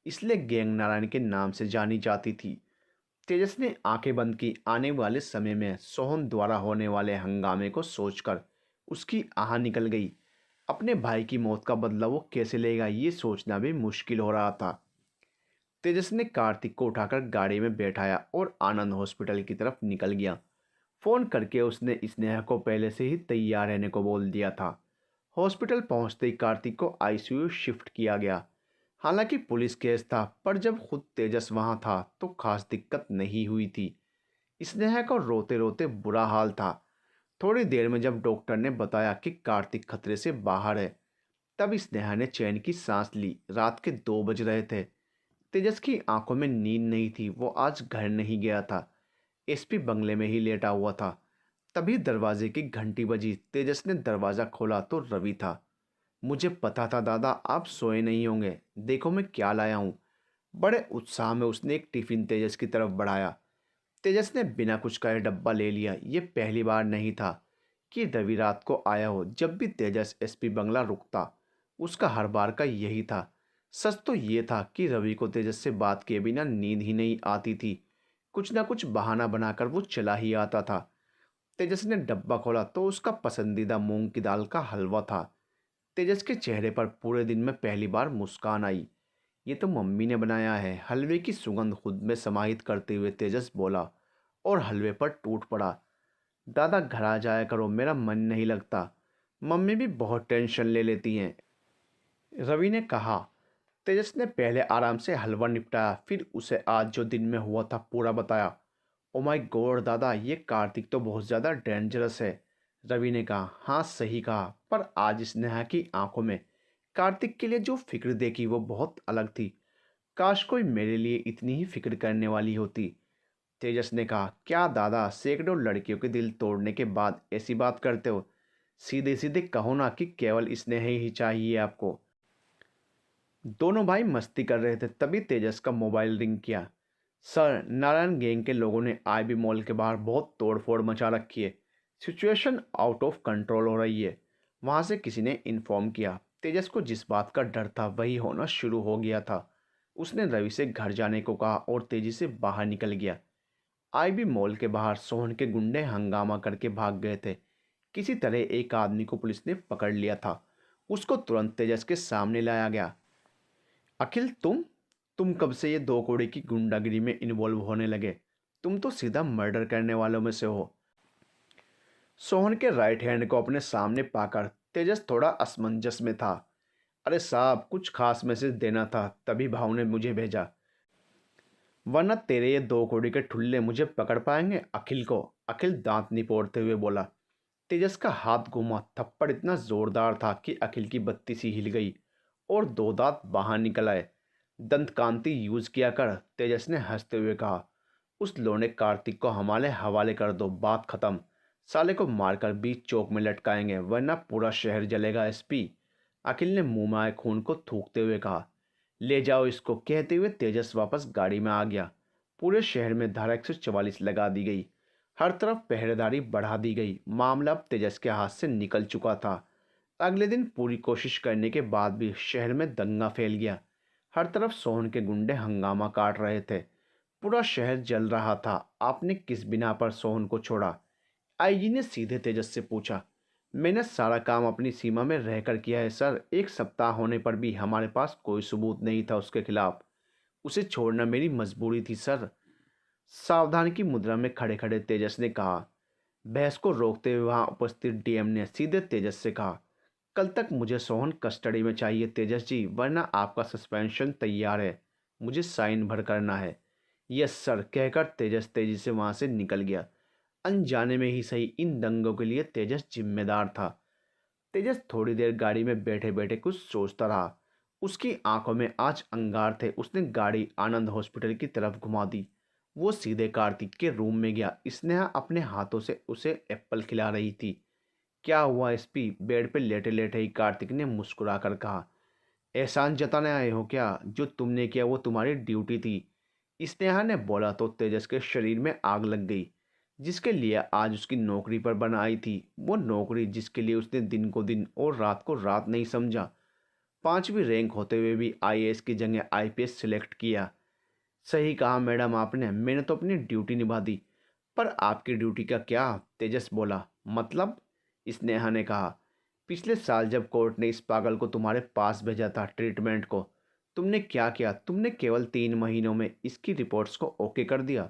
Speaker 1: इसलिए गैंग नारायण के नाम से जानी जाती थी। तेजस ने आंखें बंद की। आने वाले समय में सोहन द्वारा होने वाले हंगामे को सोचकर उसकी आह निकल गई। अपने भाई की मौत का बदला वो कैसे लेगा, ये सोचना भी मुश्किल हो रहा था। तेजस ने कार्तिक को उठाकर गाड़ी में बैठाया और आनंद हॉस्पिटल की तरफ निकल गया। फोन करके उसने स्नेहा को पहले से ही तैयार रहने को बोल दिया था। हॉस्पिटल पहुंचते ही कार्तिक को आईसीयू शिफ्ट किया गया। हालांकि पुलिस केस था, पर जब खुद तेजस वहां था तो खास दिक्कत नहीं हुई थी। स्नेहा को रोते रोते बुरा हाल था। थोड़ी देर में जब डॉक्टर ने बताया कि कार्तिक खतरे से बाहर है, तब स्नेहा ने चैन की सांस ली। रात के 2 बज रहे थे। तेजस की आंखों में नींद नहीं थी। वो आज घर नहीं गया था, एसपी बंगले में ही लेटा हुआ था। तभी दरवाजे की घंटी बजी। तेजस ने दरवाज़ा खोला तो रवि था। मुझे पता था दादा आप सोए नहीं होंगे, देखो मैं क्या लाया हूँ। बड़े उत्साह में उसने एक टिफिन तेजस की तरफ बढ़ाया। तेजस ने बिना कुछ कहे डब्बा ले लिया। ये पहली बार नहीं था कि रवि रात को आया हो। जब भी तेजस एसपी बंगला रुकता, उसका हर बार का यही था। सच तो ये था कि रवि को तेजस से बात किए बिना नींद ही नहीं आती थी। कुछ ना कुछ बहाना बनाकर वो चला ही आता था। तेजस ने डब्बा खोला तो उसका पसंदीदा मूंग की दाल का हलवा था। तेजस के चेहरे पर पूरे दिन में पहली बार मुस्कान आई। ये तो मम्मी ने बनाया है। हलवे की सुगंध खुद में समाहित करते हुए तेजस बोला और हलवे पर टूट पड़ा। दादा घर आ जाया करो, मेरा मन नहीं लगता, मम्मी भी बहुत टेंशन ले लेती हैं, रवि ने कहा। तेजस ने पहले आराम से हलवा निपटाया, फिर उसे आज जो दिन में हुआ था पूरा बताया। ओ माय गॉड दादा, ये कार्तिक तो बहुत ज़्यादा डेंजरस है, रवि ने कहा। हाँ सही कहा, पर आज स्नेहा की आंखों में कार्तिक के लिए जो फिक्र देखी वो बहुत अलग थी। काश कोई मेरे लिए इतनी ही फिक्र करने वाली होती। तेजस ने कहा, क्या दादा, सैकड़ों लड़कियों के दिल तोड़ने के बाद ऐसी बात करते हो? सीधे सीधे कहो ना कि केवल स्नेह ही चाहिए आपको। दोनों भाई मस्ती कर रहे थे, तभी तेजस का मोबाइल रिंग किया। सर, नारायण गैंग के लोगों ने आईबी मॉल के बाहर बहुत तोड़फोड़ मचा रखी है। सिचुएशन आउट ऑफ कंट्रोल हो रही है, वहां से किसी ने इन्फॉर्म किया। तेजस को जिस बात का डर था वही होना शुरू हो गया था। उसने रवि से घर जाने को कहा और तेजी से बाहर निकल गया। आईबी मॉल के बाहर सोहन के गुंडे हंगामा करके भाग गए थे। किसी तरह एक आदमी को पुलिस ने पकड़ लिया था। उसको तुरंत तेजस के सामने लाया गया। अखिल, तुम कब से ये दो कौड़ी की गुंडागिरी में इन्वॉल्व होने लगे? तुम तो सीधा मर्डर करने वालों में से हो। सोहन के राइट हैंड को अपने सामने पाकर तेजस थोड़ा असमंजस में था। अरे साहब, कुछ खास मैसेज देना था, तभी भाव ने मुझे भेजा, वरना तेरे ये दो कौड़ी के ठुल्ले मुझे पकड़ पाएंगे अखिल को। अखिल दांत निपोड़ते हुए बोला। तेजस का हाथ घूमा, थप्पड़ इतना जोरदार था कि अखिल की बत्ती सी हिल गई और दो दांत बाहर निकल आए। दंत कांति यूज किया कर, तेजस ने हंसते हुए कहा। उस लोने कार्तिक को हमारे हवाले कर दो, बात खत्म। साले को मारकर बीच चौक में लटकाएंगे, वरना पूरा शहर जलेगा एसपी। अखिल ने मुंह में आए खून को थूकते हुए कहा। ले जाओ इसको, कहते हुए तेजस वापस गाड़ी में आ गया। पूरे शहर में धारा 144 लगा दी गई। हर तरफ पहरेदारी बढ़ा दी गई। मामला अब तेजस के हाथ से निकल चुका था। अगले दिन पूरी कोशिश करने के बाद भी शहर में दंगा फैल गया। हर तरफ सोहन के गुंडे हंगामा काट रहे थे। पूरा शहर जल रहा था। आपने किस बिना पर सोहन को छोड़ा? आईजी ने सीधे तेजस से पूछा। मैंने सारा काम अपनी सीमा में रहकर किया है सर। एक सप्ताह होने पर भी हमारे पास कोई सबूत नहीं था उसके खिलाफ। उसे छोड़ना मेरी मजबूरी थी सर। सावधान की मुद्रा में खड़े खड़े तेजस ने कहा। बहस को रोकते हुए वहां उपस्थित डीएम ने सीधे तेजस से कहा, कल तक मुझे सोहन कस्टडी में चाहिए तेजस जी, वरना आपका सस्पेंशन तैयार है। मुझे साइन भर करना है। यस सर, कहकर तेजस तेजी से वहां से निकल गया। अनजाने में ही सही, इन दंगों के लिए तेजस जिम्मेदार था। तेजस थोड़ी देर गाड़ी में बैठे बैठे कुछ सोचता रहा। उसकी आंखों में आज अंगार थे। उसने गाड़ी आनंद हॉस्पिटल की तरफ घुमा दी। वो सीधे कार्तिक के रूम में गया। स्नेहा अपने हाथों से उसे एप्पल खिला रही थी। क्या हुआ एसपी? बेड पे लेटे लेटे ही कार्तिक ने मुस्कुरा कर कहा। एहसान जताने आए हो क्या? जो तुमने किया वो तुम्हारी ड्यूटी थी। स्नेहा ने बोला तो तेजस के शरीर में आग लग गई। जिसके लिए आज उसकी नौकरी पर बनाई थी, वो नौकरी जिसके लिए उसने दिन को दिन और रात को रात नहीं समझा। 5वीं रैंक होते हुए भी आईएएस की जगह आईपीएस सिलेक्ट किया। सही कहा मैडम आपने, मैंने तो अपनी ड्यूटी निभा दी। पर आपकी ड्यूटी का क्या? तेजस बोला। मतलब? स्नेहा ने कहा। पिछले साल जब कोर्ट ने इस पागल को तुम्हारे पास भेजा था ट्रीटमेंट को, तुमने क्या किया? तुमने केवल 3 महीनों में इसकी रिपोर्ट्स को ओके कर दिया।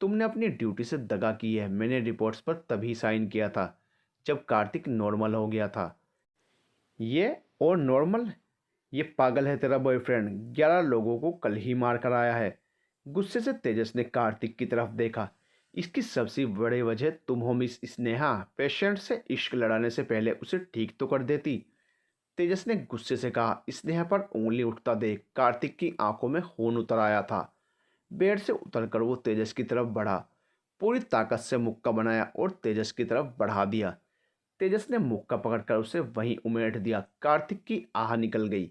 Speaker 1: तुमने अपनी ड्यूटी से दगा की है। मैंने रिपोर्ट्स पर तभी साइन किया था जब कार्तिक नॉर्मल हो गया था। ये और नॉर्मल? ये पागल है तेरा बॉयफ्रेंड। 11 लोगों को कल ही मार कर आया है। गुस्से से तेजस ने कार्तिक की तरफ देखा। इसकी सबसे बड़ी वजह तुम हो मिस स्नेहा। पेशेंट से इश्क लड़ाने से पहले उसे ठीक तो कर देती। तेजस ने गुस्से से कहा। स्नेहा पर उंगली उठता देख कार्तिक की आंखों में खून उतर आया था। बेड से उतरकर वो तेजस की तरफ बढ़ा। पूरी ताकत से मुक्का बनाया और तेजस की तरफ बढ़ा दिया। तेजस ने मुक्का पकड़कर उसे वहीं उमेट दिया। कार्तिक की आह निकल गई।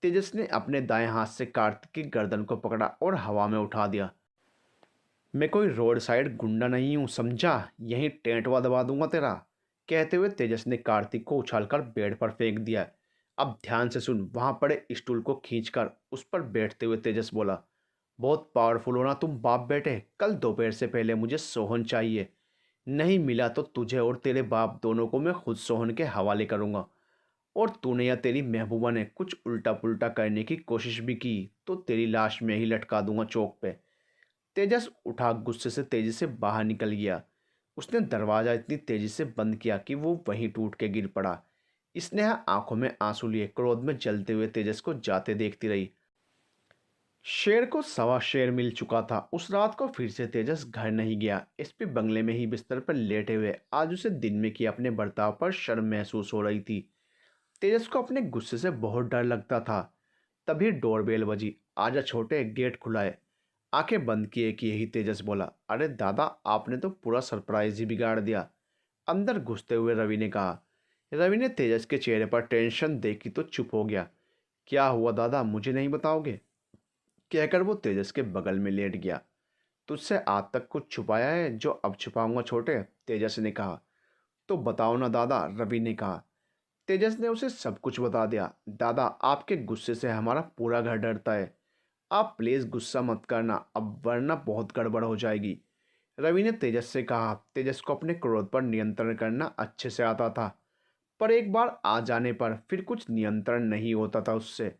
Speaker 1: तेजस ने अपने दाएं हाथ से कार्तिक की गर्दन को पकड़ा और हवा में उठा दिया। मैं कोई रोड साइड गुंडा नहीं हूं, समझा? यहीं टेंटवा दबा दूंगा तेरा। कहते हुए तेजस ने कार्तिक को उछालकर बेड पर फेंक दिया। अब ध्यान से सुन। वहां पड़े स्टूल को खींचकर उस पर बैठते हुए तेजस बोला। बहुत पावरफुल हो ना तुम बाप बेटे। कल दोपहर से पहले मुझे सोहन चाहिए। नहीं मिला तो तुझे और तेरे बाप दोनों को मैं खुद सोहन के हवाले करूंगा। और तूने या तेरी महबूबा ने कुछ उल्टा पुल्टा करने की कोशिश भी की तो तेरी लाश में ही लटका दूंगा चौक पे। तेजस उठा, गुस्से से तेजी से बाहर निकल गया। उसने दरवाजा इतनी तेजी से बंद किया कि वो वहीं टूट के गिर पड़ा। स्नेहा आंखों में आंसू लिए क्रोध में जलते हुए तेजस को जाते देखती रही। शेर को सवा शेर मिल चुका था। उस रात को फिर से तेजस घर नहीं गया। एसपी बंगले में ही बिस्तर पर लेटे हुए आज उसे दिन में किए अपने बर्ताव पर शर्म महसूस हो रही थी। तेजस को अपने गुस्से से बहुत डर लगता था। तभी डोरबेल बजी। आजा छोटे, गेट खुला है। आंखें बंद किए कि यही तेजस बोला। अरे दादा, आपने तो पूरा सरप्राइज ही बिगाड़ दिया। अंदर घुसते हुए रवि ने कहा। रवि ने तेजस के चेहरे पर टेंशन देखी तो चुप हो गया। क्या हुआ दादा, मुझे नहीं बताओगे? कहकर वो तेजस के बगल में लेट गया। तुझसे आज तक कुछ छुपाया है जो अब छुपाऊंगा छोटे? तेजस ने कहा। तो बताओ ना दादा, रवि ने कहा। तेजस ने उसे सब कुछ बता दिया। दादा, आपके गुस्से से हमारा पूरा घर डरता है। आप प्लीज गुस्सा मत करना अब, वरना बहुत गड़बड़ हो जाएगी। रवि ने तेजस से कहा। तेजस को अपने क्रोध पर नियंत्रण करना अच्छे से आता था, पर एक बार आ जाने पर फिर कुछ नियंत्रण नहीं होता था उससे।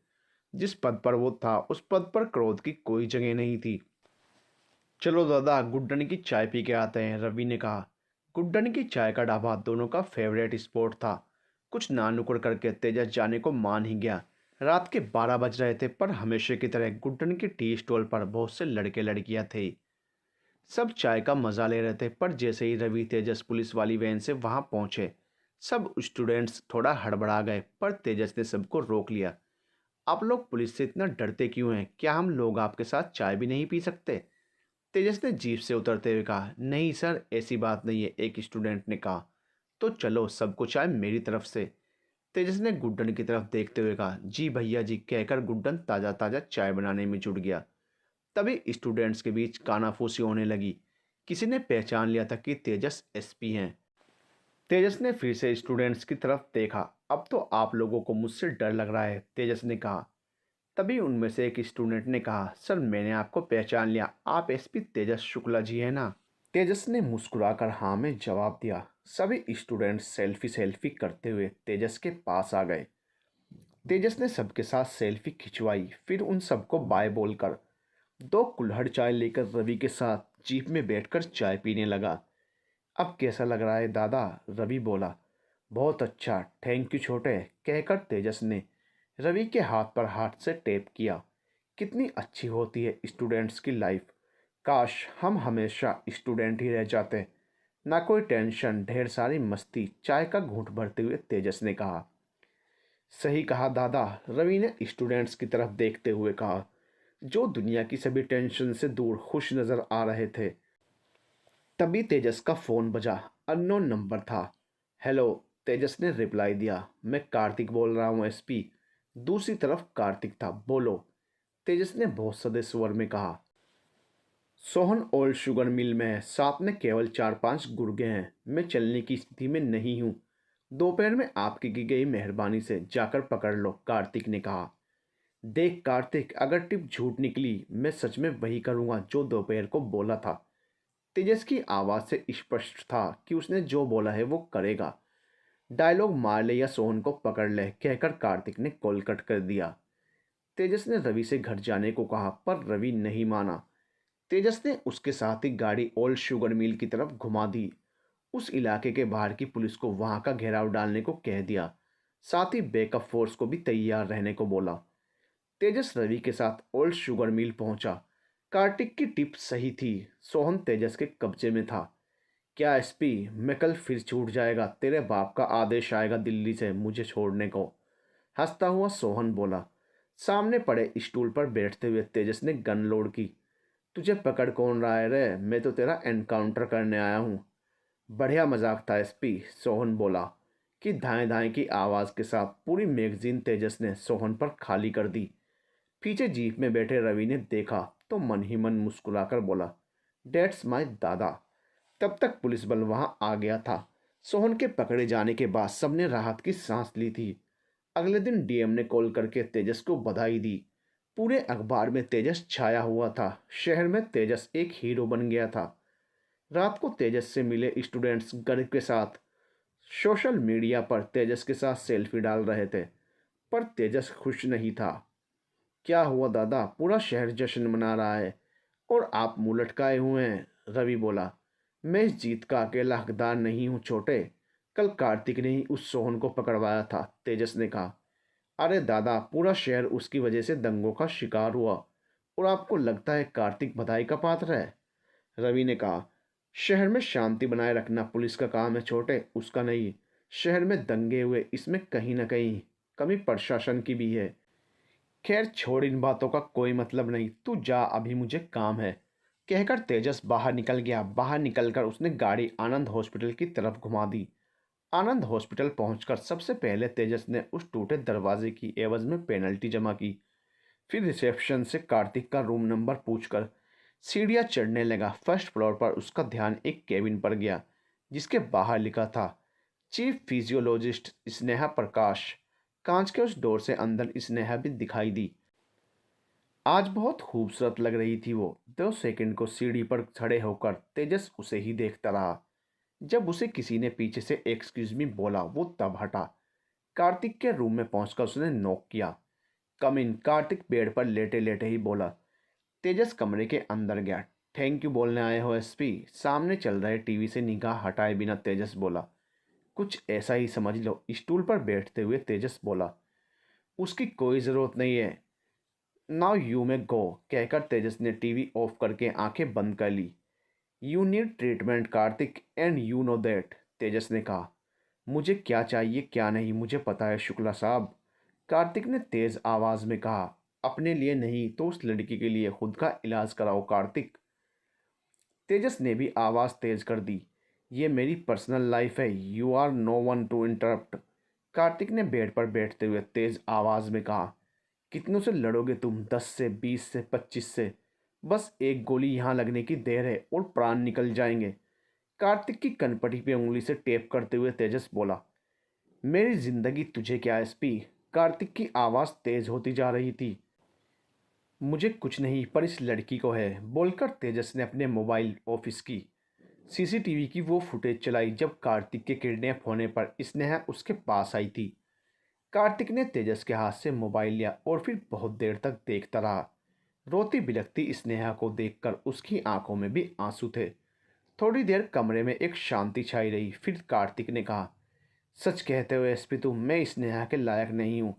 Speaker 1: जिस पद पर वो था उस पद पर क्रोध की कोई जगह नहीं थी। चलो दादा, गुड्डन की चाय पी के आते हैं, रवि ने कहा। गुड्डन की चाय का ढाबा दोनों का फेवरेट स्पॉट था। कुछ ना नुकुर करके तेजस जाने को मान ही गया। रात के 12 बज रहे थे, पर हमेशा की तरह गुड्डन की टी स्टॉल पर बहुत से लड़के लड़कियां थे। सब चाय का मजा ले रहे थे, पर जैसे ही रवि तेजस पुलिस वाली वैन से वहां पहुंचे, सब स्टूडेंट्स थोड़ा हड़बड़ा गए, पर तेजस ने सबको रोक लिया। आप लोग पुलिस से इतना डरते क्यों हैं? क्या हम लोग आपके साथ चाय भी नहीं पी सकते? तेजस ने जीप से उतरते हुए कहा। नहीं सर, ऐसी बात नहीं है, एक स्टूडेंट ने कहा। तो चलो, सबको चाय मेरी तरफ से। तेजस ने गुड्डन की तरफ देखते हुए कहा। जी भैया जी, कहकर गुड्डन ताज़ा ताज़ा चाय बनाने में जुट गया। तभी स्टूडेंट्स के बीच कानाफूसी होने लगी। किसी ने पहचान लिया था कि तेजस एसपी हैं। तेजस ने फिर से स्टूडेंट्स की तरफ देखा। अब तो आप लोगों को मुझसे डर लग रहा है, तेजस ने कहा। तभी उनमें से एक स्टूडेंट ने कहा। सर, मैंने आपको पहचान लिया, आप एसपी तेजस शुक्ला जी हैं ना? तेजस ने मुस्कुराकर हाँ में जवाब दिया। सभी स्टूडेंट्स सेल्फी सेल्फी करते हुए तेजस के पास आ गए। तेजस ने सबके साथ सेल्फी खिंचवाई, फिर उन सबको बाय बोलकर दो कुल्हड़ चाय लेकर रवि के साथ जीप में बैठकर चाय पीने लगा। अब कैसा लग रहा है दादा? रवि बोला। बहुत अच्छा, थैंक यू छोटे, कहकर तेजस ने रवि के हाथ पर हाथ से टैप किया। कितनी अच्छी होती है स्टूडेंट्स की लाइफ। काश हम हमेशा स्टूडेंट ही रह जाते। ना कोई टेंशन, ढेर सारी मस्ती, चाय का घूंट भरते हुए तेजस ने कहा। सही कहा दादा, रवि ने स्टूडेंट्स की तरफ देखते हुए कहा, जो दुनिया की सभी टेंशन से दूर खुश नजर आ रहे थे। तभी तेजस का फोन बजा। अननोन नंबर था। हेलो, तेजस ने रिप्लाई दिया। मैं कार्तिक बोल रहा हूँ एसपी। दूसरी तरफ कार्तिक था। बोलो, तेजस ने बहुत सदे स्वर में कहा। सोहन ओल्ड शुगर मिल में है, साथ में केवल 4-5 गुर्गे हैं। मैं चलने की स्थिति में नहीं हूँ। दोपहर में आपकी की गई मेहरबानी से जाकर पकड़ लो, कार्तिक ने कहा। देख कार्तिक, अगर टिप झूठ निकली, मैं सच में वही करूँगा जो दोपहर को बोला था। तेजस की आवाज़ से स्पष्ट था कि उसने जो बोला है वो करेगा। डायलॉग मार ले या सोहन को पकड़ ले, कहकर कार्तिक ने कॉल कट कर दिया। तेजस ने रवि से घर जाने को कहा, पर रवि नहीं माना। तेजस ने उसके साथ ही गाड़ी ओल्ड शुगर मिल की तरफ घुमा दी। उस इलाके के बाहर की पुलिस को वहां का घेराव डालने को कह दिया। साथ ही बैकअप फोर्स को भी तैयार रहने को बोला। तेजस रवि के साथ ओल्ड शुगर मिल पहुंचा। कार्तिक की टिप सही थी। सोहन तेजस के कब्जे में था। क्या एसपी, मैं कल फिर छूट जाएगा। तेरे बाप का आदेश आएगा दिल्ली से मुझे छोड़ने को, हंसता हुआ सोहन बोला। सामने पड़े स्टूल पर बैठते हुए तेजस ने गन लोड की। तुझे पकड़ कौन रहा है रे? मैं तो तेरा एनकाउंटर करने आया हूँ। बढ़िया मजाक था एसपी, सोहन बोला कि धाएं धाएं की आवाज़ के साथ पूरी मैगजीन तेजस ने सोहन पर खाली कर दी। पीछे जीप में बैठे रवि ने देखा तो मन ही मन मुस्कुराकर बोला, डेट्स माय दादा। तब तक पुलिस बल वहां आ गया था। सोहन के पकड़े जाने के बाद सबने राहत की सांस ली थी। अगले दिन डीएम ने कॉल करके तेजस को बधाई दी। पूरे अखबार में तेजस छाया हुआ था। शहर में तेजस एक हीरो बन गया था। रात को तेजस से मिले स्टूडेंट्स गर्व के साथ सोशल मीडिया पर तेजस के साथ सेल्फी डाल रहे थे, पर तेजस खुश नहीं था। क्या हुआ दादा? पूरा शहर जश्न मना रहा है और आप मुंह लटकाए हुए हैं, रवि बोला। मैं इस जीत का अकेला हकदार नहीं हूँ छोटे। कल कार्तिक ने ही उस सोहन को पकड़वाया था, तेजस ने कहा। अरे दादा, पूरा शहर उसकी वजह से दंगों का शिकार हुआ और आपको लगता है कार्तिक बधाई का पात्र है? रवि ने कहा। शहर में शांति बनाए रखना पुलिस का काम है छोटे, उसका नहीं। शहर में दंगे हुए, इसमें कहीं ना कहीं कमी प्रशासन की भी है। खैर छोड़, इन बातों का कोई मतलब नहीं, तू जा, अभी मुझे काम है। कहकर तेजस बाहर निकल गया। बाहर निकलकर उसने गाड़ी आनंद हॉस्पिटल की तरफ घुमा दी। आनंद हॉस्पिटल पहुंचकर सबसे पहले तेजस ने उस टूटे दरवाजे की एवज में पेनल्टी जमा की। फिर रिसेप्शन से कार्तिक का रूम नंबर पूछकर सीढ़ियां चढ़ने लगा। फर्स्ट फ्लोर पर उसका ध्यान एक केबिन पर गया, जिसके बाहर लिखा था चीफ फिजियोलॉजिस्ट स्नेहा प्रकाश। कांच के उस डोर से अंदर स्नेहा भी दिखाई दी। आज बहुत खूबसूरत लग रही थी वो। 2 सेकंड को सीढ़ी पर खड़े होकर तेजस उसे ही देखता रहा। जब उसे किसी ने पीछे से एक्सक्यूज मी बोला, वो तब हटा। कार्तिक के रूम में पहुंचकर उसने नॉक किया। कम इन, कार्तिक बेड पर लेटे लेटे ही बोला। तेजस कमरे के अंदर गया। थैंक यू बोलने आए हो एसपी? सामने चल रहे टीवी से निगाह हटाए बिना तेजस बोला। कुछ ऐसा ही समझ लो, स्टूल पर बैठते हुए तेजस बोला। उसकी कोई ज़रूरत नहीं है। नाउ यू में गो, कहकर तेजस ने टीवी ऑफ करके आंखें बंद कर ली। You need treatment Kartik, and you know that, Tejas ने कहा। मुझे क्या चाहिए क्या नहीं मुझे पता है शुक्ला साहब, कार्तिक ने तेज आवाज में कहा। अपने लिए नहीं तो उस लड़की के लिए खुद का इलाज कराओ कार्तिक। तेजस ने भी आवाज तेज कर दी। ये मेरी पर्सनल लाइफ है, you are no one to interrupt, Kartik ने बेड पर बैठते हुए तेज आवाज में कहा। कितनों से लड़ोगे तुम? 10 से, 20 से, 25 से? बस एक गोली यहाँ लगने की देर है और प्राण निकल जाएंगे। कार्तिक की कनपटी पे उंगली से टेप करते हुए तेजस बोला। मेरी जिंदगी तुझे क्या एसपी? कार्तिक की आवाज़ तेज होती जा रही थी। मुझे कुछ नहीं, पर इस लड़की को है, बोलकर तेजस ने अपने मोबाइल ऑफिस की सीसीटीवी की वो फुटेज चलाई जब कार्तिक के किडनैप होने पर स्नेहा उसके पास आई थी। कार्तिक ने तेजस के हाथ से मोबाइल लिया और फिर बहुत देर तक देखता रहा। रोती बिलखती स्नेहा को देखकर उसकी आंखों में भी आंसू थे। थोड़ी देर कमरे में एक शांति छाई रही। फिर कार्तिक ने कहा, सच कहते हो एसपी तुम, मैं स्नेहा के लायक नहीं हूँ।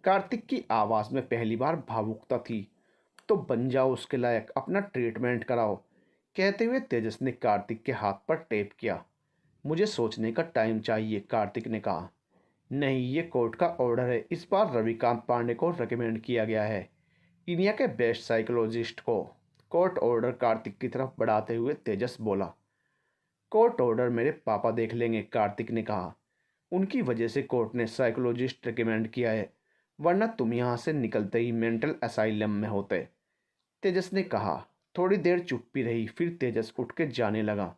Speaker 1: कार्तिक की आवाज़ में पहली बार भावुकता थी। तो बन जाओ उसके लायक, अपना ट्रीटमेंट कराओ, कहते हुए तेजस ने कार्तिक के हाथ पर टेप किया। मुझे सोचने का टाइम चाहिए, कार्तिक ने कहा। नहीं, ये कोर्ट का ऑर्डर है। इस बार रविकांत पांडे को रिकमेंड किया गया है, इंडिया के बेस्ट साइकोलॉजिस्ट को। कोर्ट ऑर्डर कार्तिक की तरफ बढ़ाते हुए तेजस बोला। कोर्ट ऑर्डर मेरे पापा देख लेंगे, कार्तिक ने कहा। उनकी वजह से कोर्ट ने साइकोलॉजिस्ट रिकमेंड किया है, वरना तुम यहाँ से निकलते ही मेंटल असाइलम में होते, तेजस ने कहा। थोड़ी देर चुप्पी रही, फिर तेजस उठ के जाने लगा।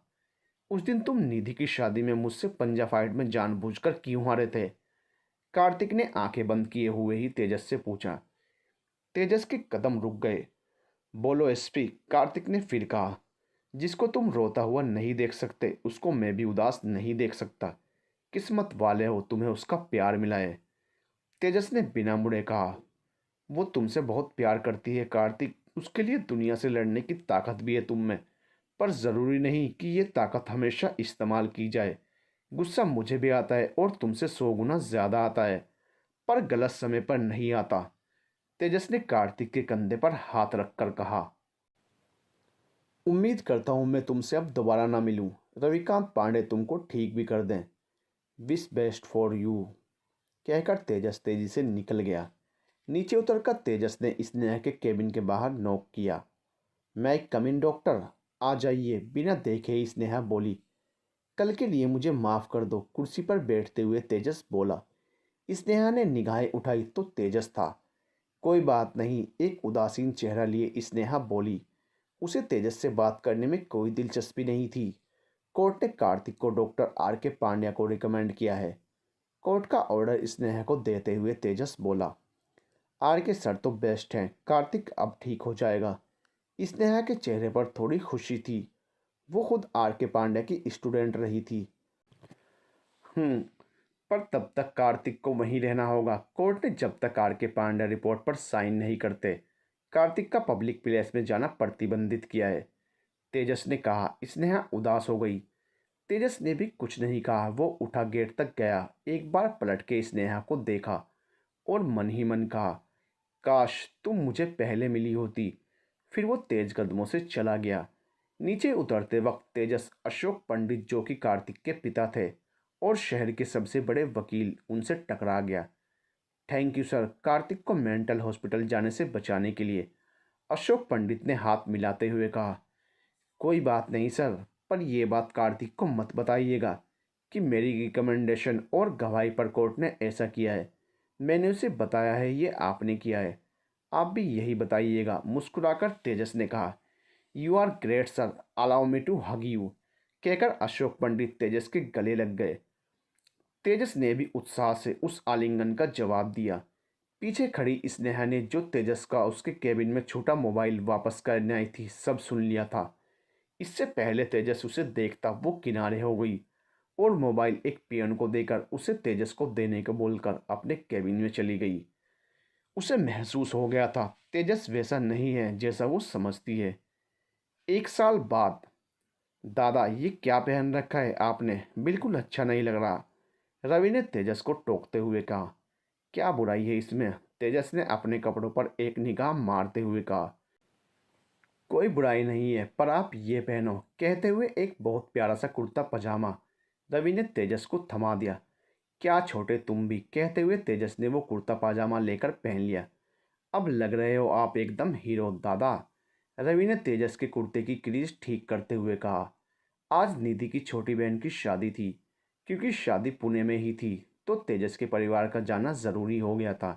Speaker 1: उस दिन तुम निधि की शादी में मुझसे पंजा फाइट में जानबूझकर क्यों हारे थे? कार्तिक ने आंखें बंद किए हुए ही तेजस से पूछा। तेजस के कदम रुक गए। बोलो एसपी, कार्तिक ने फिर कहा। जिसको तुम रोता हुआ नहीं देख सकते, उसको मैं भी उदास नहीं देख सकता। किस्मत वाले हो, तुम्हें उसका प्यार मिला है, तेजस ने बिना मुड़े कहा। वो तुमसे बहुत प्यार करती है कार्तिक, उसके लिए दुनिया से लड़ने की ताकत भी है तुम में, पर ज़रूरी नहीं कि ये ताकत हमेशा इस्तेमाल की जाए। गुस्सा मुझे भी आता है और तुमसे 100 गुना ज़्यादा आता है, पर गलत समय पर नहीं आता, तेजस ने कार्तिक के कंधे पर हाथ रखकर कहा। उम्मीद करता हूँ मैं तुमसे अब दोबारा ना मिलूँ। रविकांत पांडे तुमको ठीक भी कर दें। विश बेस्ट फॉर यू, कहकर तेजस तेजी से निकल गया। नीचे उतरकर तेजस ने स्नेहा के केबिन के बाहर नॉक किया। मैं कम इन डॉक्टर, आ जाइए, बिना देखे ही स्नेहा बोली। कल के लिए मुझे माफ़ कर दो, कुर्सी पर बैठते हुए तेजस बोला। स्नेहा ने निगाहें उठाई तो तेजस था। कोई बात नहीं, एक उदासीन चेहरा लिए स्नेहा बोली। उसे तेजस से बात करने में कोई दिलचस्पी नहीं थी। कोर्ट ने कार्तिक को डॉक्टर आर के पांड्या को रिकमेंड किया है, कोर्ट का ऑर्डर स्नेहा को देते हुए तेजस बोला। आर के सर तो बेस्ट हैं, कार्तिक अब ठीक हो जाएगा। स्नेहा के चेहरे पर थोड़ी खुशी थी। वो खुद आर के पांड्या की स्टूडेंट रही थी। पर तब तक कार्तिक को वहीं रहना होगा। कोर्ट ने जब तक आर के पांड्या रिपोर्ट पर साइन नहीं करते, कार्तिक का पब्लिक प्लेस में जाना प्रतिबंधित किया है, तेजस ने कहा। स्नेहा उदास हो गई। तेजस ने भी कुछ नहीं कहा। वो उठा, गेट तक गया, एक बार पलट के स्नेहा को देखा और मन ही मन कहा, काश तुम मुझे पहले मिली होती। फिर वो तेज कदमों से चला गया। नीचे उतरते वक्त तेजस अशोक पंडित, जो कि कार्तिक के पिता थे, और शहर के सबसे बड़े वकील उनसे टकरा गया। थैंक यू सर, कार्तिक को मेंटल हॉस्पिटल जाने से बचाने के लिए, अशोक पंडित ने हाथ मिलाते हुए कहा। कोई बात नहीं सर, पर यह बात कार्तिक को मत बताइएगा कि मेरी रिकमेंडेशन और गवाही पर कोर्ट ने ऐसा किया है। मैंने उसे बताया है, ये आपने किया है। आप भी यही बताइएगा, मुस्कुराकर तेजस ने कहा। You are great sir, allow me to hug you, कहकर अशोक पंडित तेजस के गले लग गए। तेजस ने भी उत्साह से उस आलिंगन का जवाब दिया। पीछे खड़ी स्नेहा ने, जो तेजस का उसके केबिन में छूटा मोबाइल वापस करने आई थी, सब सुन लिया था। इससे पहले तेजस उसे देखता वो किनारे हो गई और मोबाइल एक पियन को देकर उसे तेजस को देने को बोलकर अपने केबिन में चली गई। उसे महसूस हो गया था तेजस वैसा नहीं है जैसा वो समझती है। 1 साल बाद, दादा ये क्या पहन रखा है आपने, बिल्कुल अच्छा नहीं लग रहा, रवि ने तेजस को टोकते हुए कहा। क्या बुराई है इसमें, तेजस ने अपने कपड़ों पर एक निगाह मारते हुए कहा। कोई बुराई नहीं है, पर आप ये पहनो, कहते हुए एक बहुत प्यारा सा कुर्ता पजामा रवि ने तेजस को थमा दिया। क्या छोटे तुम भी, कहते हुए तेजस ने वो कुर्ता पाजामा लेकर पहन लिया। अब लग रहे हो आप एकदम हीरो दादा, रवि ने तेजस के कुर्ते की क्रीज ठीक करते हुए कहा। आज निधि की छोटी बहन की शादी थी। क्योंकि शादी पुणे में ही थी तो तेजस के परिवार का जाना ज़रूरी हो गया था।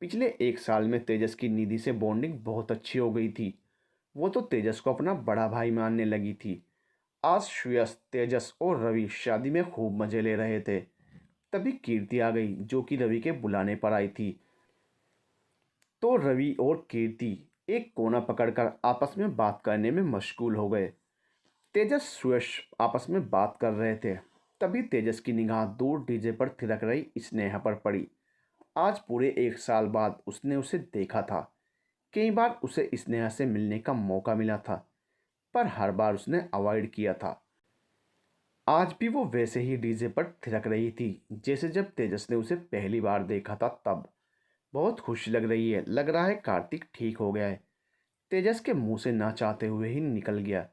Speaker 1: पिछले 1 साल में तेजस की निधि से बॉन्डिंग बहुत अच्छी हो गई थी। वो तो तेजस को अपना बड़ा भाई मानने लगी थी। आज श्रेयस, तेजस और रवि शादी में खूब मजे ले रहे थे। तभी कीर्ति आ गई, जो कि रवि के बुलाने पर आई थी। तो रवि और कीर्ति एक कोना पकड़कर आपस में बात करने में मशगूल हो गए। तेजस सुयश आपस में बात कर रहे थे। तभी तेजस की निगाह दूर डीजे पर थिरक रही स्नेहा पर पड़ी। आज पूरे 1 साल बाद उसने उसे देखा था। कई बार उसे स्नेहा से मिलने का मौका मिला था, पर हर बार उसने अवॉइड किया था। आज भी वो वैसे ही डीजे पर थिरक रही थी जैसे जब तेजस ने उसे पहली बार देखा था तब। बहुत खुश लग रही है, लग रहा है कार्तिक ठीक हो गया है, तेजस के मुंह से ना चाहते हुए ही निकल गया।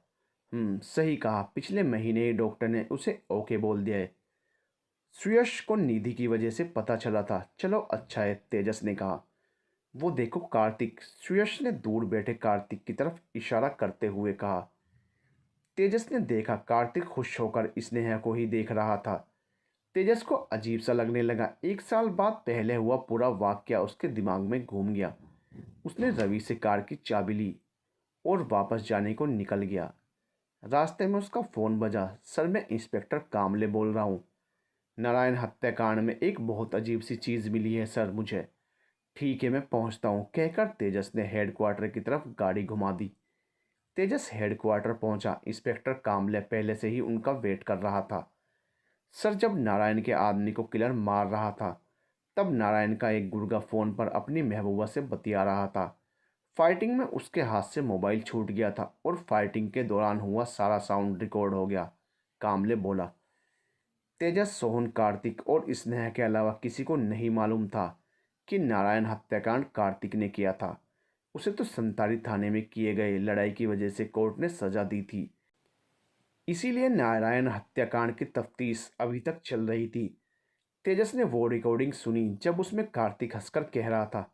Speaker 1: सही कहा, पिछले महीने ही डॉक्टर ने उसे ओके बोल दिया है। सुयश को निधि की वजह से पता चला था। चलो अच्छा है, तेजस ने कहा। वो देखो कार्तिक, सुयश ने दूर बैठे कार्तिक की तरफ इशारा करते हुए कहा। तेजस ने देखा कार्तिक खुश होकर स्नेहा को ही देख रहा था। तेजस को अजीब सा लगने लगा। 1 साल बाद पहले हुआ पूरा वाकया उसके दिमाग में घूम गया। उसने रवि से कार की चाबी ली और वापस जाने को निकल गया। रास्ते में उसका फ़ोन बजा। सर, मैं इंस्पेक्टर कामले बोल रहा हूँ। नारायण हत्याकांड में एक बहुत अजीब सी चीज़ मिली है सर मुझे। ठीक है, मैं पहुँचता हूँ, कहकर तेजस ने हेडक्वार्टर की तरफ गाड़ी घुमा दी। तेजस हेडक्वार्टर पहुंचा। इंस्पेक्टर कामले पहले से ही उनका वेट कर रहा था। सर, जब नारायण के आदमी को किलर मार रहा था तब नारायण का एक गुर्गा फ़ोन पर अपनी महबूबा से बतिया रहा था। फाइटिंग में उसके हाथ से मोबाइल छूट गया था और फाइटिंग के दौरान हुआ सारा साउंड रिकॉर्ड हो गया, कामले बोला। तेजस, सोहन, कार्तिक और स्नेहा के अलावा किसी को नहीं मालूम था कि नारायण हत्याकांड कार्तिक ने किया था। उसे तो संतारी थाने में किए गए लड़ाई की वजह से कोर्ट ने सजा दी थी। इसीलिए नारायण हत्याकांड की तफ्तीश अभी तक चल रही थी। तेजस ने वो रिकॉर्डिंग सुनी जब उसमें कार्तिक हंसकर कह रहा था,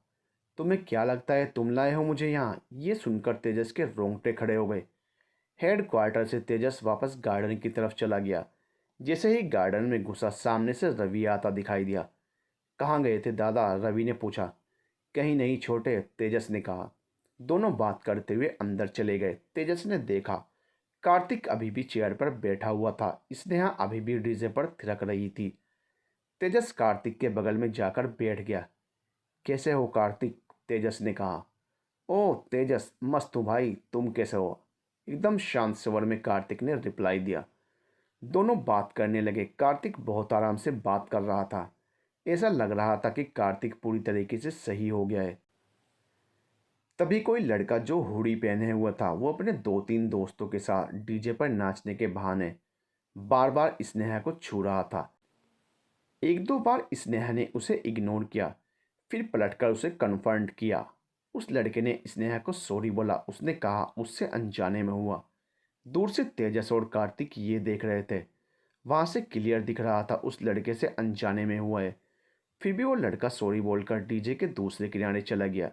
Speaker 1: तुम्हें क्या लगता है तुम लाए हो मुझे यहाँ? ये सुनकर तेजस के रोंगटे खड़े हो गए। हेड क्वार्टर से तेजस वापस गार्डन की तरफ चला गया। जैसे ही गार्डन में घुसा, सामने से रवि आता दिखाई दिया। कहाँ गए थे दादा? रवि ने पूछा। कहीं नहीं छोटे, तेजस ने कहा। दोनों बात करते हुए अंदर चले गए। तेजस ने देखा कार्तिक अभी भी चेयर पर बैठा हुआ था। स्नेहा अभी भी डीजे पर थिरक रही थी। तेजस कार्तिक के बगल में जाकर बैठ गया। कैसे हो कार्तिक? तेजस ने कहा। ओह तेजस, मस्त हूँ भाई, तुम कैसे हो? एकदम शांत स्वर में कार्तिक ने रिप्लाई दिया। दोनों बात करने लगे। कार्तिक बहुत आराम से बात कर रहा था। ऐसा लग रहा था कि कार्तिक पूरी तरीके से सही हो गया है। तभी कोई लड़का जो हुडी पहने हुआ था, वो अपने 2-3 दोस्तों के साथ डीजे पर नाचने के बहाने बार बार स्नेहा को छू रहा था। 1-2 बार स्नेहा ने उसे इग्नोर किया, फिर पलटकर उसे कन्फ्रंट किया। उस लड़के ने स्नेहा को सॉरी बोला। उसने कहा उससे अनजाने में हुआ। दूर से तेजस और कार्तिक ये देख रहे थे। वहाँ से क्लियर दिख रहा था उस लड़के से अनजाने में हुआ है। फिर भी वो लड़का सॉरी बोलकर डीजे के दूसरे किनारे चला गया।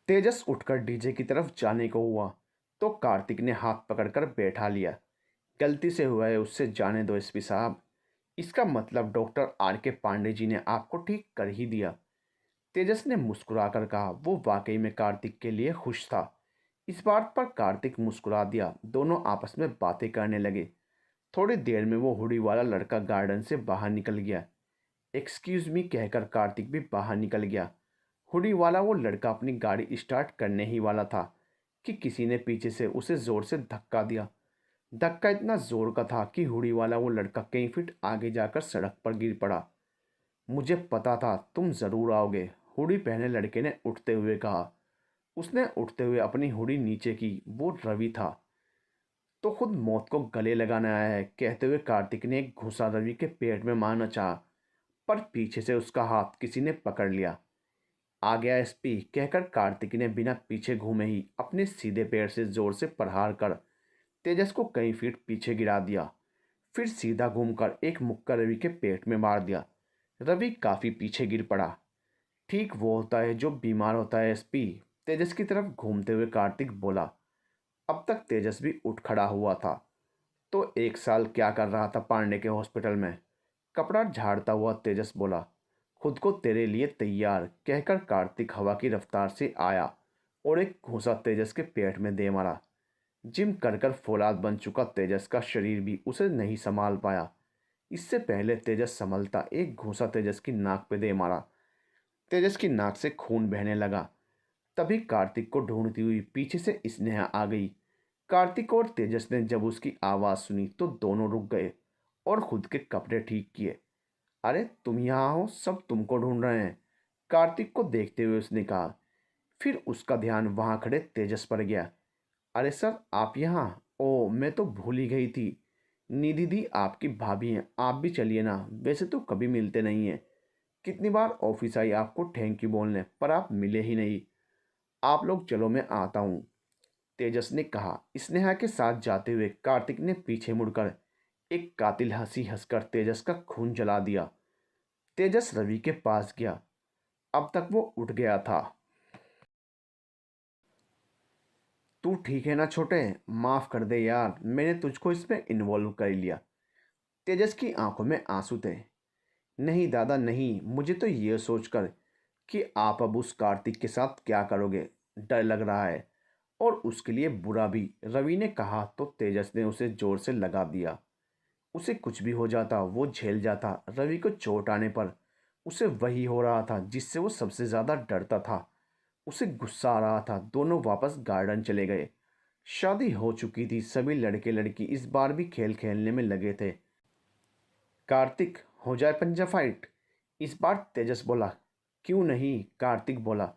Speaker 1: तेजस उठकर डीजे की तरफ जाने को हुआ तो कार्तिक ने हाथ पकड़कर बैठा लिया। गलती से हुआ है, उससे जाने दो एसपी साहब। इसका मतलब डॉक्टर आर के पांडे जी ने आपको ठीक कर ही दिया। तेजस ने मुस्कुराकर कहा। वो वाकई में कार्तिक के लिए खुश था। इस बात पर कार्तिक मुस्कुरा दिया। दोनों आपस में बातें करने लगे। थोड़ी देर में वो हुडी वाला लड़का गार्डन से बाहर निकल गया। एक्सक्यूज मी कहकर कार्तिक भी बाहर निकल गया। हुडी वाला वो लड़का अपनी गाड़ी स्टार्ट करने ही वाला था कि किसी ने पीछे से उसे जोर से धक्का दिया। धक्का इतना जोर का था कि हुडी वाला वो लड़का कई फीट आगे जाकर सड़क पर गिर पड़ा। मुझे पता था तुम जरूर आओगे, हुडी पहने लड़के ने उठते हुए कहा। उसने उठते हुए अपनी हुडी नीचे की। वो रवि था। तो खुद मौत को गले लगाने आया है, कहते हुए कार्तिक ने एक घूंसा रवि के पेट में मारना चाहा, पर पीछे से उसका हाथ किसी ने पकड़ लिया। आ गया एसपी कहकर कार्तिक ने बिना पीछे घूमे ही अपने सीधे पैर से जोर से प्रहार कर तेजस को कई फीट पीछे गिरा दिया। फिर सीधा घूमकर एक मुक्का रवि के पेट में मार दिया। रवि काफी पीछे गिर पड़ा। ठीक वो होता है जो बीमार होता है एसपी, तेजस की तरफ घूमते हुए कार्तिक बोला। अब तक तेजस भी उठ खड़ा हुआ था। तो 1 साल क्या कर रहा था पांडे के हॉस्पिटल में? कपड़ा झाड़ता हुआ तेजस बोला। खुद को तेरे लिए तैयार कहकर कार्तिक हवा की रफ्तार से आया और एक घूंसा तेजस के पेट में दे मारा। जिम कर कर फौलाद बन चुका तेजस का शरीर भी उसे नहीं संभाल पाया। इससे पहले तेजस संभलता एक घूंसा तेजस की नाक पे दे मारा। तेजस की नाक से खून बहने लगा। तभी कार्तिक को ढूंढती हुई पीछे से स्नेहा आ गई। कार्तिक और तेजस ने जब उसकी आवाज़ सुनी तो दोनों रुक गए और खुद के कपड़े ठीक किए। अरे तुम यहाँ हो, सब तुमको ढूंढ रहे हैं, कार्तिक को देखते हुए उसने कहा। फिर उसका ध्यान वहाँ खड़े तेजस पर गया। अरे सर आप यहाँ? ओ मैं तो भूल ही गई थी। निधि दी आपकी भाभी हैं, आप भी चलिए ना, वैसे तो कभी मिलते नहीं हैं। कितनी बार ऑफिस आई आपको थैंक यू बोलने, पर आप मिले ही नहीं। आप लोग चलो मैं आता हूँ, तेजस ने कहा। स्नेहा के साथ जाते हुए कार्तिक ने पीछे मुड़कर एक कातिल हंसी हंसकर तेजस का खून जला दिया। तेजस रवि के पास गया। अब तक वो उठ गया था। तू ठीक है ना छोटे? माफ कर दे यार, मैंने तुझको इसमें इन्वॉल्व कर लिया। तेजस की आंखों में आंसू थे। नहीं दादा नहीं, मुझे तो ये सोचकर कि आप अब उस कार्तिक के साथ क्या करोगे डर लग रहा है, और उसके लिए बुरा भी, रवि ने कहा तो तेजस ने उसे जोर से लगा दिया। उसे कुछ भी हो जाता वो झेल जाता। रवि को चोट आने पर उसे वही हो रहा था जिससे वो सबसे ज़्यादा डरता था। उसे गुस्सा आ रहा था। दोनों वापस गार्डन चले गए। शादी हो चुकी थी। सभी लड़के लड़की इस बार भी खेल खेलने में लगे थे। कार्तिक हो जाए पंजा फाइट, इस बार तेजस बोला। क्यों नहीं, कार्तिक बोला।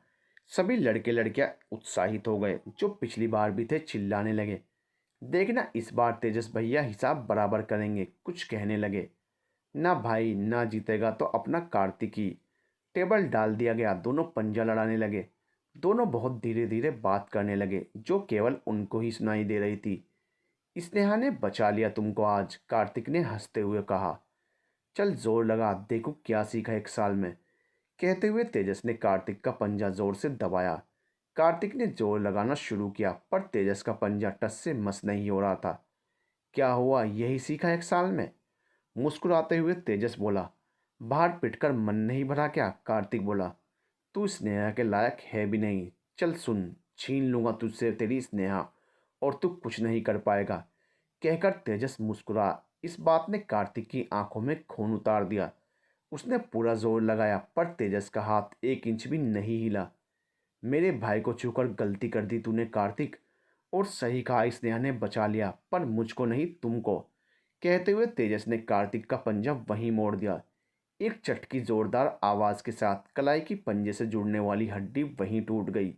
Speaker 1: सभी लड़के लड़कियां उत्साहित हो गए। जो पिछली बार भी थे चिल्लाने लगे। देखना इस बार तेजस भैया हिसाब बराबर करेंगे, कुछ कहने लगे। ना भाई, ना जीतेगा तो अपना कार्तिक ही। टेबल डाल दिया गया। दोनों पंजा लड़ाने लगे। दोनों बहुत धीरे धीरे बात करने लगे जो केवल उनको ही सुनाई दे रही थी। स्नेहा ने बचा लिया तुमको आज, कार्तिक ने हंसते हुए कहा। चल जोर लगा, देखो क्या सीखा 1 साल में, कहते हुए तेजस ने कार्तिक का पंजा जोर से दबाया। कार्तिक ने जोर लगाना शुरू किया पर तेजस का पंजा टस से मस नहीं हो रहा था। क्या हुआ, यही सीखा 1 साल में? मुस्कुराते हुए तेजस बोला। बाहर पिटकर मन नहीं भरा क्या? कार्तिक बोला। तू स्नेहा के लायक है भी नहीं। चल सुन, छीन लूंगा तुझसे तेरी स्नेहा और तू कुछ नहीं कर पाएगा, कहकर तेजस मुस्कुरा। इस बात ने कार्तिक की आंखों में खून उतार दिया। उसने पूरा जोर लगाया पर तेजस का हाथ 1 इंच भी नहीं हिला। मेरे भाई को छूकर गलती कर दी तूने कार्तिक। और सही कहा, स्नेहा ने बचा लिया पर मुझको नहीं तुमको, कहते हुए तेजस ने कार्तिक का पंजा वहीं मोड़ दिया। एक चटकी जोरदार आवाज के साथ कलाई की पंजे से जुड़ने वाली हड्डी वहीं टूट गई।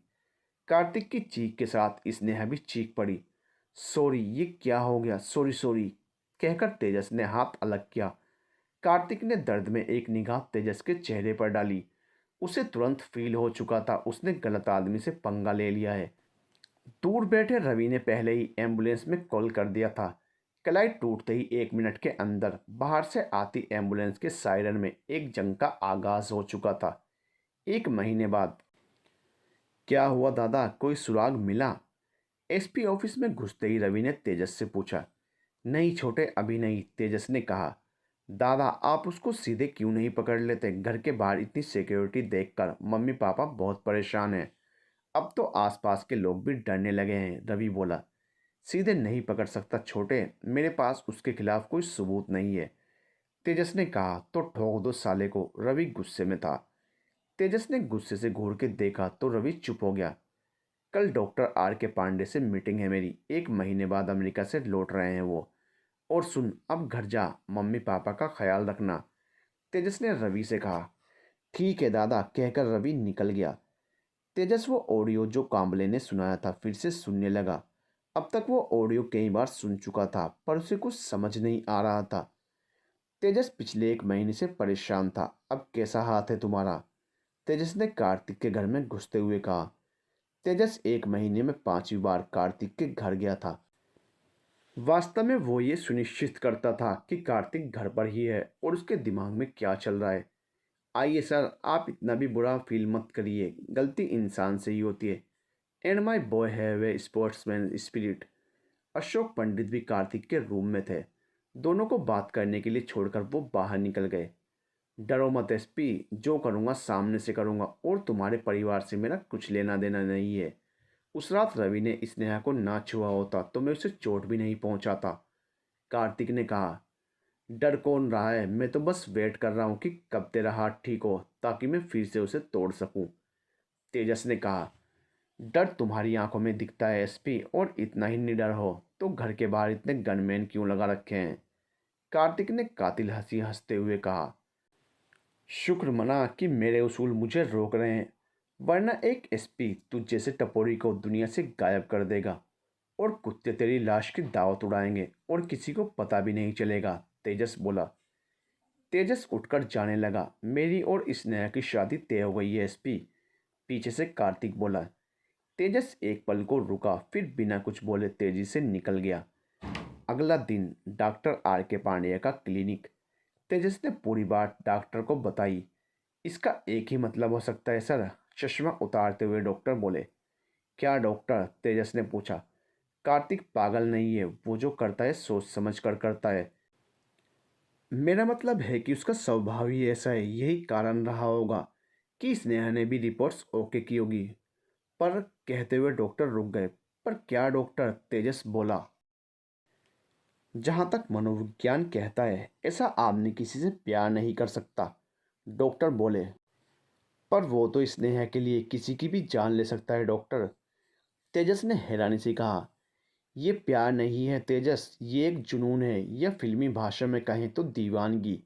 Speaker 1: कार्तिक की चीख के साथ स्नेहा भी चीख पड़ी। सॉरी, ये क्या हो गया? सॉरी सॉरी, कहकर तेजस ने हाथ अलग किया। कार्तिक ने दर्द में एक निगाह तेजस के चेहरे पर डाली। उसे तुरंत फील हो चुका था उसने गलत आदमी से पंगा ले लिया है। दूर बैठे रवि ने पहले ही एम्बुलेंस में कॉल कर दिया था। कलाई टूटते ही 1 मिनट के अंदर बाहर से आती एम्बुलेंस के सायरन में एक जंग का आगाज हो चुका था। 1 महीने बाद। क्या हुआ दादा, कोई सुराग मिला? एसपी ऑफिस में घुसते ही रवि ने तेजस से पूछा। नहीं छोटे, अभी नहीं, तेजस ने कहा। दादा आप उसको सीधे क्यों नहीं पकड़ लेते? घर के बाहर इतनी सिक्योरिटी देखकर मम्मी पापा बहुत परेशान हैं। अब तो आसपास के लोग भी डरने लगे हैं, रवि बोला। सीधे नहीं पकड़ सकता छोटे, मेरे पास उसके खिलाफ कोई सबूत नहीं है, तेजस ने कहा। तो ठोक दो साले को, रवि गुस्से में था। तेजस ने गुस्से से घूर के देखा तो रवि चुप हो गया। कल डॉक्टर आर के पांडे से मीटिंग है मेरी, 1 महीने बाद अमेरिका से लौट रहे हैं वो। और सुन, अब घर जा, मम्मी पापा का ख्याल रखना, तेजस ने रवि से कहा। ठीक है दादा, कहकर रवि निकल गया। तेजस वो ऑडियो जो कांबले ने सुनाया था फिर से सुनने लगा। अब तक वो ऑडियो कई बार सुन चुका था पर उसे कुछ समझ नहीं आ रहा था। तेजस पिछले 1 महीने से परेशान था। अब कैसा हाथ है तुम्हारा? तेजस ने कार्तिक के घर में घुसते हुए कहा। तेजस 1 महीने में 5वीं बार कार्तिक के घर गया था। वास्तव में वो ये सुनिश्चित करता था कि कार्तिक घर पर ही है और उसके दिमाग में क्या चल रहा है। आइए सर, आप इतना भी बुरा फील मत करिए, गलती इंसान से ही होती है। And my boy have a sportsman spirit. Ashok Pandit भी कार्तिक के रूम में थे। दोनों को बात करने के लिए छोड़कर वो बाहर निकल गए। डरो मत एसपी, जो करूँगा सामने से करूँगा और तुम्हारे परिवार से मेरा कुछ लेना देना नहीं है। उस रात रवि ने स्नेहा को ना छुआ होता तो मैं उसे चोट भी नहीं पहुंचाता, कार्तिक ने कहा। डर कौन रहा है, मैं तो बस वेट कर रहा हूँ कि कब तेरा हाथ ठीक हो ताकि मैं फिर से उसे तोड़ सकूं, तेजस ने कहा। डर तुम्हारी आंखों में दिखता है एसपी, और इतना ही निडर हो तो घर के बाहर इतने गनमैन क्यों लगा रखे हैं, कार्तिक ने कातिल हंसी हंसते हुए कहा। शुक्र मना कि मेरे उसूल मुझे रोक रहे हैं, वरना एक एसपी तुझ जैसे टपोरी को दुनिया से गायब कर देगा और कुत्ते तेरी लाश की दावत उड़ाएंगे और किसी को पता भी नहीं चलेगा, तेजस बोला। तेजस उठकर जाने लगा। मेरी और स्नेहा की शादी तय हो गई है एसपी, पीछे से कार्तिक बोला। तेजस एक पल को रुका फिर बिना कुछ बोले तेजी से निकल गया। अगला दिन डॉक्टर आर के पांड्या का क्लिनिक। तेजस ने पूरी बात डॉक्टर को बताई। इसका एक ही मतलब हो सकता है सर, चश्मा उतारते हुए डॉक्टर बोले। क्या डॉक्टर? तेजस ने पूछा। कार्तिक पागल नहीं है, वो जो करता है सोच समझ कर करता है। मेरा मतलब है कि उसका स्वभाव ही ऐसा है, यही कारण रहा होगा कि स्नेहा ने भी रिपोर्ट्स ओके की होगी। पर कहते हुए डॉक्टर रुक गए। पर क्या डॉक्टर? तेजस बोला। जहाँ तक मनोविज्ञान कहता है ऐसा आदमी किसी से प्यार नहीं कर सकता, डॉक्टर बोले। पर वो तो स्नेहा के लिए किसी की भी जान ले सकता है डॉक्टर, तेजस ने हैरानी से कहा। ये प्यार नहीं है तेजस, ये एक जुनून है, या फिल्मी भाषा में कहें तो दीवानगी।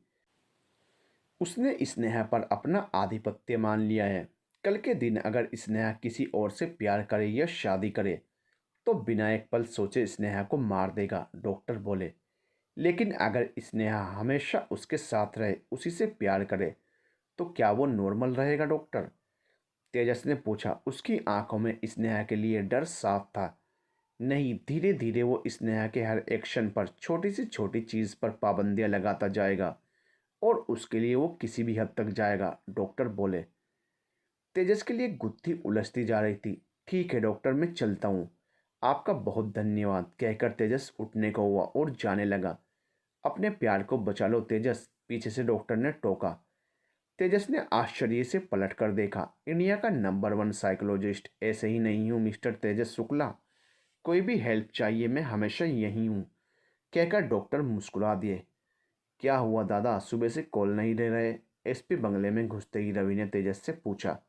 Speaker 1: उसने स्नेहा पर अपना आधिपत्य मान लिया है। कल के दिन अगर स्नेहा किसी और से प्यार करे या शादी करे तो बिना एक पल सोचे स्नेहा को मार देगा, डॉक्टर बोले। लेकिन अगर स्नेहा हमेशा उसके साथ रहे, उसी से प्यार करे, तो क्या वो नॉर्मल रहेगा डॉक्टर? तेजस ने पूछा। उसकी आंखों में स्नेहा के लिए डर साफ था। नहीं, धीरे धीरे वो स्नेहा के हर एक्शन पर, छोटी से छोटी चीज़ पर पाबंदियां लगाता जाएगा और उसके लिए वो किसी भी हद तक जाएगा, डॉक्टर बोले। तेजस के लिए गुत्थी उलझती जा रही थी। ठीक है डॉक्टर, मैं चलता हूँ, आपका बहुत धन्यवाद, कहकर तेजस उठने को हुआ और जाने लगा। अपने प्यार को बचा लो तेजस, पीछे से डॉक्टर ने टोका। तेजस ने आश्चर्य से पलट कर देखा। इंडिया का नंबर 1 साइकोलॉजिस्ट। ऐसे ही नहीं हूँ मिस्टर तेजस शुक्ला, कोई भी हेल्प चाहिए मैं हमेशा यहीं हूँ, कहकर डॉक्टर मुस्कुरा दिए। क्या हुआ दादा, सुबह से कॉल नहीं ले रहे? एसपी बंगले में घुसते ही रवि ने तेजस से पूछा।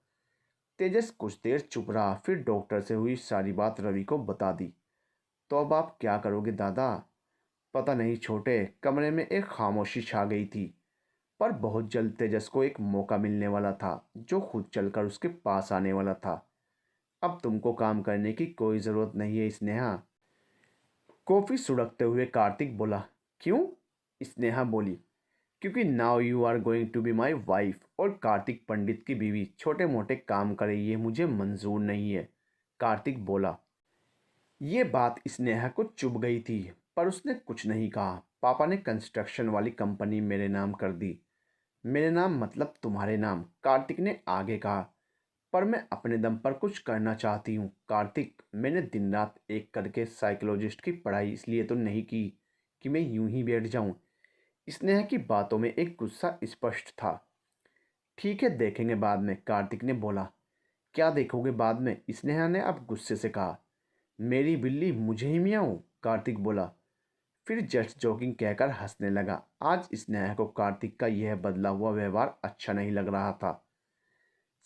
Speaker 1: तेजस कुछ देर चुप रहा, फिर डॉक्टर से हुई सारी बात रवि को बता दी। तो अब आप क्या करोगे दादा? पता नहीं छोटे, कमरे में एक खामोशी छा गई थी। पर बहुत जल्द तेजस को एक मौका मिलने वाला था जो खुद चलकर उसके पास आने वाला था। अब तुमको काम करने की कोई ज़रूरत नहीं है स्नेहा, कॉफ़ी सुड़कते हुए कार्तिक बोला। क्यों? स्नेहा बोली। क्योंकि now you are going to be my wife, और कार्तिक पंडित की बीवी छोटे मोटे काम करे ये मुझे मंजूर नहीं है, कार्तिक बोला। ये बात स्नेहा को चुभ गई थी। पर उसने कुछ नहीं कहा। पापा ने कंस्ट्रक्शन वाली कंपनी मेरे नाम कर दी। मेरे नाम मतलब तुम्हारे नाम, कार्तिक ने आगे कहा। पर मैं अपने दम पर कुछ करना चाहती हूँ कार्तिक। मैंने दिन रात एक करके साइकोलॉजिस्ट की पढ़ाई इसलिए तो नहीं की कि मैं यूं ही बैठ जाऊं। स्नेहा की बातों में एक गुस्सा स्पष्ट था। ठीक है, देखेंगे बाद में, कार्तिक ने बोला। क्या देखोगे बाद में? स्नेहा ने अब गुस्से से कहा। मेरी बिल्ली मुझे ही मियाऊं, कार्तिक बोला। फिर जस्ट जोकिंग कहकर हंसने लगा। आज स्नेहा को कार्तिक का यह बदला हुआ व्यवहार अच्छा नहीं लग रहा था।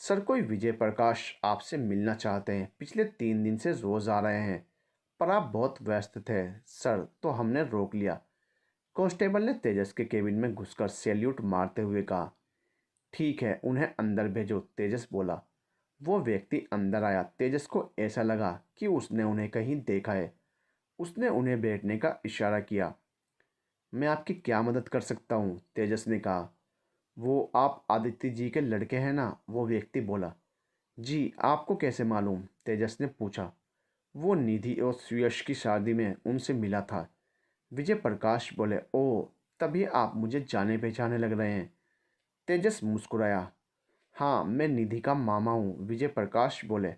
Speaker 1: सर, कोई विजय प्रकाश आपसे मिलना चाहते हैं। पिछले 3 दिन से रोज आ रहे हैं, पर आप बहुत व्यस्त थे सर, तो हमने रोक लिया। कांस्टेबल ने तेजस के केबिन में घुसकर सैल्यूट मारते हुए कहा। ठीक है, उन्हें अंदर भेजो, तेजस बोला। वो व्यक्ति अंदर आया। तेजस को ऐसा लगा कि उसने उन्हें कहीं देखा है। उसने उन्हें बैठने का इशारा किया। मैं आपकी क्या मदद कर सकता हूँ? तेजस ने कहा। वो आप आदित्य जी के लड़के हैं ना? वो व्यक्ति बोला। जी, आपको कैसे मालूम? तेजस ने पूछा। वो निधि और सुयश की शादी में उनसे मिला था। विजय प्रकाश बोले। ओ, तभी आप मुझे जाने पहचाने लग रहे हैं। तेजस मुस्कुराया। हाँ, मैं निधि का मामा हूँ, विजय प्रकाश बोले।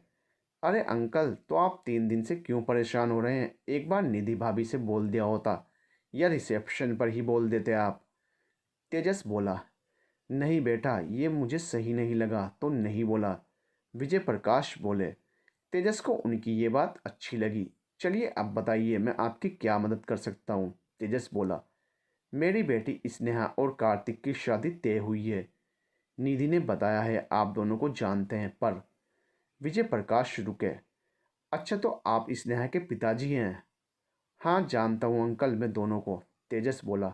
Speaker 1: अरे अंकल, तो आप 3 दिन से क्यों परेशान हो रहे हैं? एक बार निधि भाभी से बोल दिया होता, या रिसेप्शन पर ही बोल देते आप। तेजस बोला। नहीं बेटा, ये मुझे सही नहीं लगा तो नहीं बोला, विजय प्रकाश बोले। तेजस को उनकी ये बात अच्छी लगी। चलिए अब बताइए, मैं आपकी क्या मदद कर सकता हूँ? तेजस बोला। मेरी बेटी स्नेहा और कार्तिक की शादी तय हुई है। निधि ने बताया है आप दोनों को जानते हैं, पर विजय प्रकाश रुके। अच्छा, तो आप स्नेहा के पिताजी हैं? हाँ, जानता हूँ अंकल मैं दोनों को, तेजस बोला।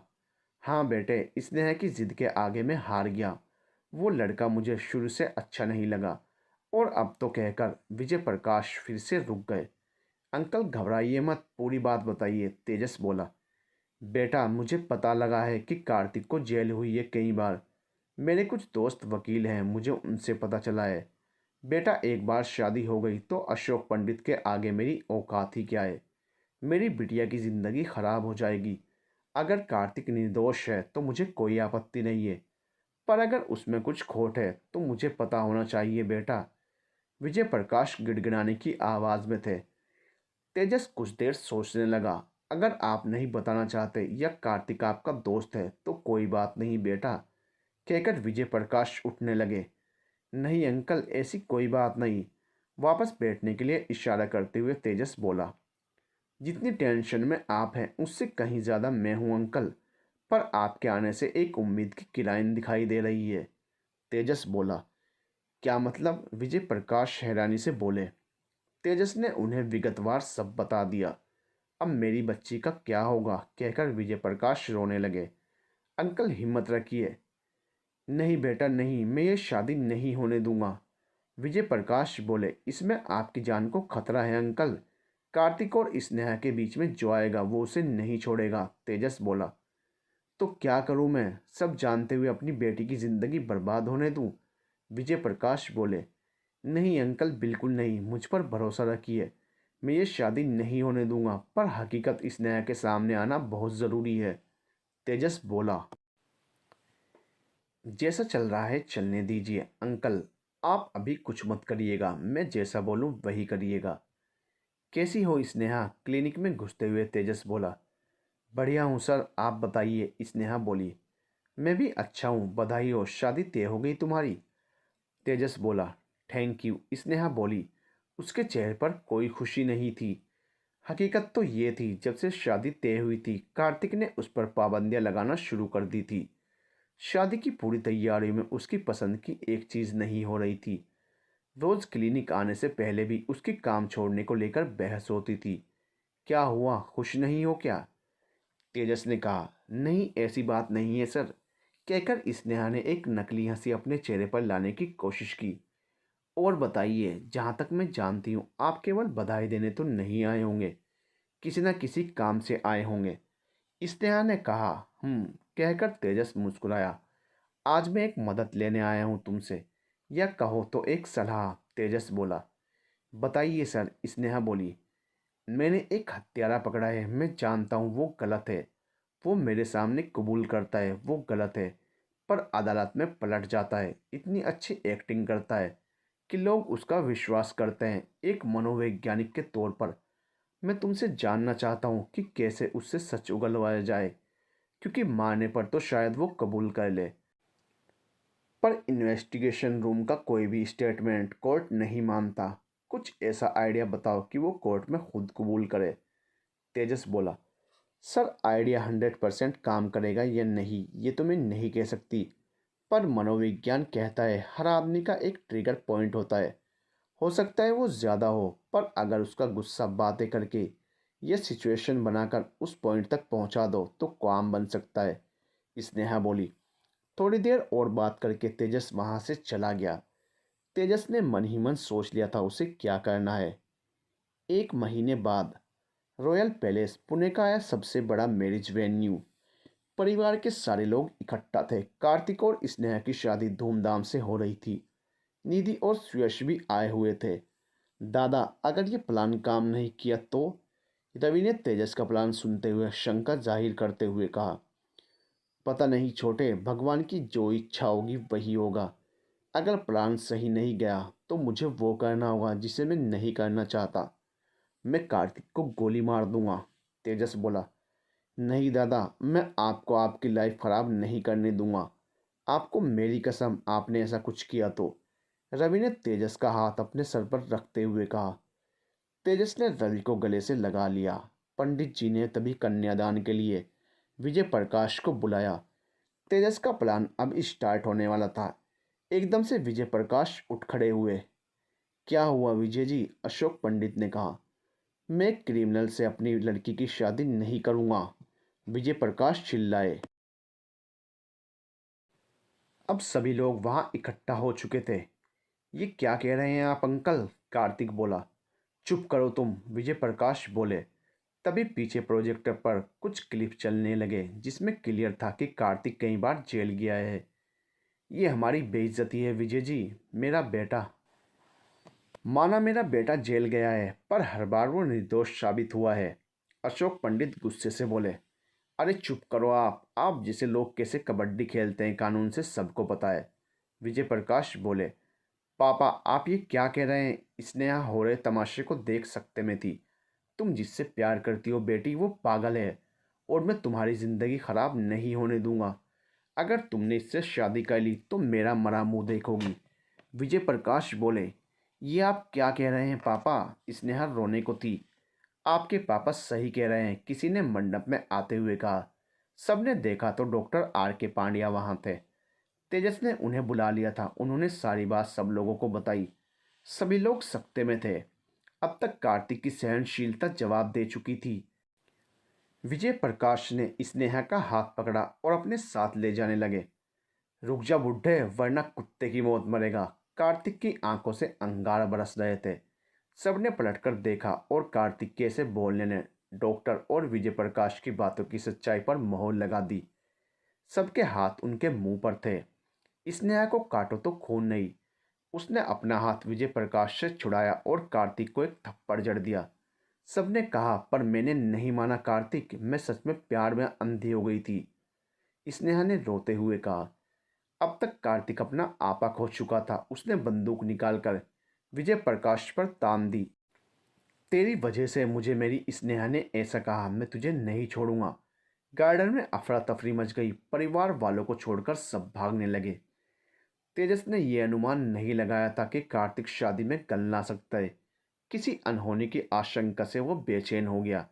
Speaker 1: हाँ बेटे, स्नेहा की जिद के आगे मैं हार गया। वो लड़का मुझे शुरू से अच्छा नहीं लगा, और अब तो कहकर विजय प्रकाश फिर से रुक गए। अंकल घबराइए मत, पूरी बात बताइए, तेजस बोला। बेटा, मुझे पता लगा है कि कार्तिक को जेल हुई है कई बार। मेरे कुछ दोस्त वकील हैं, मुझे उनसे पता चला है। बेटा, एक बार शादी हो गई तो अशोक पंडित के आगे मेरी औकात ही क्या है। मेरी बिटिया की ज़िंदगी खराब हो जाएगी। अगर कार्तिक निर्दोष है तो मुझे कोई आपत्ति नहीं है, पर अगर उसमें कुछ खोट है तो मुझे पता होना चाहिए बेटा। विजय प्रकाश गिड़गिड़ाने की आवाज़ में थे। तेजस कुछ देर सोचने लगा। अगर आप नहीं बताना चाहते या कार्तिक आपका दोस्त है तो कोई बात नहीं बेटा, कहकर विजय प्रकाश उठने लगे। नहीं अंकल, ऐसी कोई बात नहीं, वापस बैठने के लिए इशारा करते हुए तेजस बोला। जितनी टेंशन में आप हैं उससे कहीं ज़्यादा मैं हूँ अंकल, पर आपके आने से एक उम्मीद की किरण दिखाई दे रही है, तेजस बोला। क्या मतलब? विजय प्रकाश हैरानी से बोले। तेजस ने उन्हें विगतवार सब बता दिया। अब मेरी बच्ची का क्या होगा, कहकर विजय प्रकाश रोने लगे। अंकल हिम्मत रखिए। नहीं बेटा नहीं, मैं ये शादी नहीं होने दूंगा, विजय प्रकाश बोले। इसमें आपकी जान को खतरा है अंकल। कार्तिक और स्नेहा के बीच में जो आएगा वो उसे नहीं छोड़ेगा, तेजस बोला। तो क्या करूं मैं, सब जानते हुए अपनी बेटी की जिंदगी बर्बाद होने दूं, विजय प्रकाश बोले। नहीं अंकल, बिल्कुल नहीं, मुझ पर भरोसा रखिए। मैं ये शादी नहीं होने दूंगा, पर हकीकत स्नेहा के सामने आना बहुत ज़रूरी है, तेजस बोला। जैसा चल रहा है चलने दीजिए अंकल, आप अभी कुछ मत करिएगा, मैं जैसा बोलूं वही करिएगा। कैसी हो स्नेहा, क्लिनिक में घुसते हुए तेजस बोला। बढ़िया हूँ सर, आप बताइए, स्नेहा बोली। मैं भी अच्छा हूँ, बधाई हो, शादी तय हो गई तुम्हारी, तेजस बोला। थैंक यू, स्नेहा बोली। उसके चेहरे पर कोई खुशी नहीं थी। हकीकत तो ये थी, जब से शादी तय हुई थी कार्तिक ने उस पर पाबंदियां लगाना शुरू कर दी थी। शादी की पूरी तैयारी में उसकी पसंद की एक चीज़ नहीं हो रही थी। रोज क्लिनिक आने से पहले भी उसकी काम छोड़ने को लेकर बहस होती थी। क्या हुआ, खुश नहीं हो क्या, तेजस ने कहा। नहीं, ऐसी बात नहीं है सर, कहकर स्नेहा ने एक नकली हंसी अपने चेहरे पर लाने की कोशिश की। और बताइए, जहाँ तक मैं जानती हूँ आप केवल बधाई देने तो नहीं आए होंगे, किसी न किसी काम से आए होंगे, स्नेहा ने कहा। कहकर तेजस मुस्कुराया। आज मैं एक मदद लेने आया हूँ तुमसे, या कहो तो एक सलाह, तेजस बोला। बताइए सर, स्नेहा बोली। मैंने एक हत्यारा पकड़ा है, मैं जानता हूँ वो गलत है। वो मेरे सामने कबूल करता है वो गलत है, पर अदालत में पलट जाता है। इतनी अच्छी एक्टिंग करता है कि लोग उसका विश्वास करते हैं। एक मनोवैज्ञानिक के तौर पर मैं तुमसे जानना चाहता हूँ कि कैसे उससे सच उगलवाया जाए, क्योंकि मारने पर तो शायद वो कबूल कर ले, पर इन्वेस्टिगेशन रूम का कोई भी स्टेटमेंट कोर्ट नहीं मानता। कुछ ऐसा आइडिया बताओ कि वो कोर्ट में खुद कबूल करे। तेजस बोला, सर आइडिया 100% काम करेगा या नहीं ये तो मैं नहीं कह सकती, पर मनोविज्ञान कहता है हर आदमी का एक ट्रिगर पॉइंट होता है। हो सकता है वो ज़्यादा हो, पर अगर उसका गुस्सा बातें करके या सिचुएशन बनाकर उस पॉइंट तक पहुंचा दो तो काम बन सकता है। स्नेहा बोली। थोड़ी देर और बात करके तेजस वहां से चला गया। तेजस ने मन ही मन सोच लिया था उसे क्या करना है। एक महीने बाद रॉयल पैलेस, पुणे का यह सबसे बड़ा मैरिज वेन्यू। परिवार के सारे लोग इकट्ठा थे। कार्तिक और स्नेहा की शादी धूमधाम से हो रही थी। निधि और सुयश भी आए हुए थे। दादा, अगर ये प्लान काम नहीं किया तो? रवि ने तेजस का प्लान सुनते हुए शंका जाहिर करते हुए कहा। पता नहीं छोटे, भगवान की जो इच्छा होगी वही होगा। अगर प्लान सही नहीं गया तो मुझे वो करना होगा जिसे मैं नहीं करना चाहता। मैं कार्तिक को गोली मार दूंगा। तेजस बोला। नहीं दादा, मैं आपको आपकी लाइफ खराब नहीं करने दूंगा। आपको मेरी कसम, आपने ऐसा कुछ किया तो? रवि ने तेजस का हाथ अपने सर पर रखते हुए कहा। तेजस ने रवि को गले से लगा लिया। पंडित जी ने तभी कन्यादान के लिए विजय प्रकाश को बुलाया। तेजस का प्लान अब स्टार्ट होने वाला था। एकदम से विजय प्रकाश उठ खड़े हुए। क्या हुआ विजय जी? अशोक पंडित ने कहा। मैं क्रिमिनल से अपनी लड़की की शादी नहीं करूंगा, विजय प्रकाश चिल्लाए। अब सभी लोग वहां इकट्ठा हो चुके थे। ये क्या कह रहे हैं आप अंकल? कार्तिक बोला। चुप करो तुम, विजय प्रकाश बोले। तभी पीछे प्रोजेक्टर पर कुछ क्लिप चलने लगे जिसमें क्लियर था कि कार्तिक कई बार जेल गया है। ये हमारी बेइज्जती है विजय जी। मेरा बेटा माना मेरा बेटा जेल गया है, पर हर बार वो निर्दोष साबित हुआ है। अशोक पंडित गुस्से से बोले। अरे चुप करो आप जैसे लोग कैसे कबड्डी खेलते हैं कानून से सबको पता है, विजय प्रकाश बोले। पापा आप ये क्या कह रहे हैं? स्नेहा हो रहे तमाशे को देख सकते में थी। तुम जिससे प्यार करती हो बेटी वो पागल है, और मैं तुम्हारी ज़िंदगी ख़राब नहीं होने दूंगा। अगर तुमने इससे शादी कर ली तो मेरा मरा मुंह देखोगी, विजय प्रकाश बोले। ये आप क्या कह रहे हैं पापा? स्नेहा रोने को थी। आपके पापा सही कह रहे हैं, किसी ने मंडप में आते हुए कहा। सबने देखा तो डॉक्टर आर के पांड्या वहां थे। तेजस ने उन्हें बुला लिया था। उन्होंने सारी बात सब लोगों को बताई। सभी लोग सकते में थे। अब तक कार्तिक की सहनशीलता जवाब दे चुकी थी। विजय प्रकाश ने स्नेहा का हाथ पकड़ा और अपने साथ ले जाने लगे। रुक जा बुड्ढे, वरना कुत्ते की मौत मरेगा। कार्तिक की आंखों से अंगार बरस रहे थे। सबने पलटकर देखा और कार्तिक के ऐसे बोलने ने डॉक्टर और विजय प्रकाश की बातों की सच्चाई पर मोहर लगा दी। सबके हाथ उनके मुंह पर थे। स्नेहा को काटो तो खून नहीं। उसने अपना हाथ विजय प्रकाश से छुड़ाया और कार्तिक को एक थप्पड़ जड़ दिया। सबने कहा, पर मैंने नहीं माना कार्तिक, मैं सच में प्यार में अंधी हो गई थी, स्नेहा ने रोते हुए कहा। अब तक कार्तिक अपना आपा खो चुका था। उसने बंदूक निकालकर विजय प्रकाश पर तान दी। तेरी वजह से मुझे मेरी स्नेहा ने ऐसा कहा, मैं तुझे नहीं छोड़ूंगा। गार्डन में अफरा तफरी मच गई। परिवार वालों को छोड़कर सब भागने लगे। तेजस ने यह अनुमान नहीं लगाया था कि कार्तिक शादी में गल ना सकता है। किसी अनहोनी की आशंका से वो बेचैन हो गया।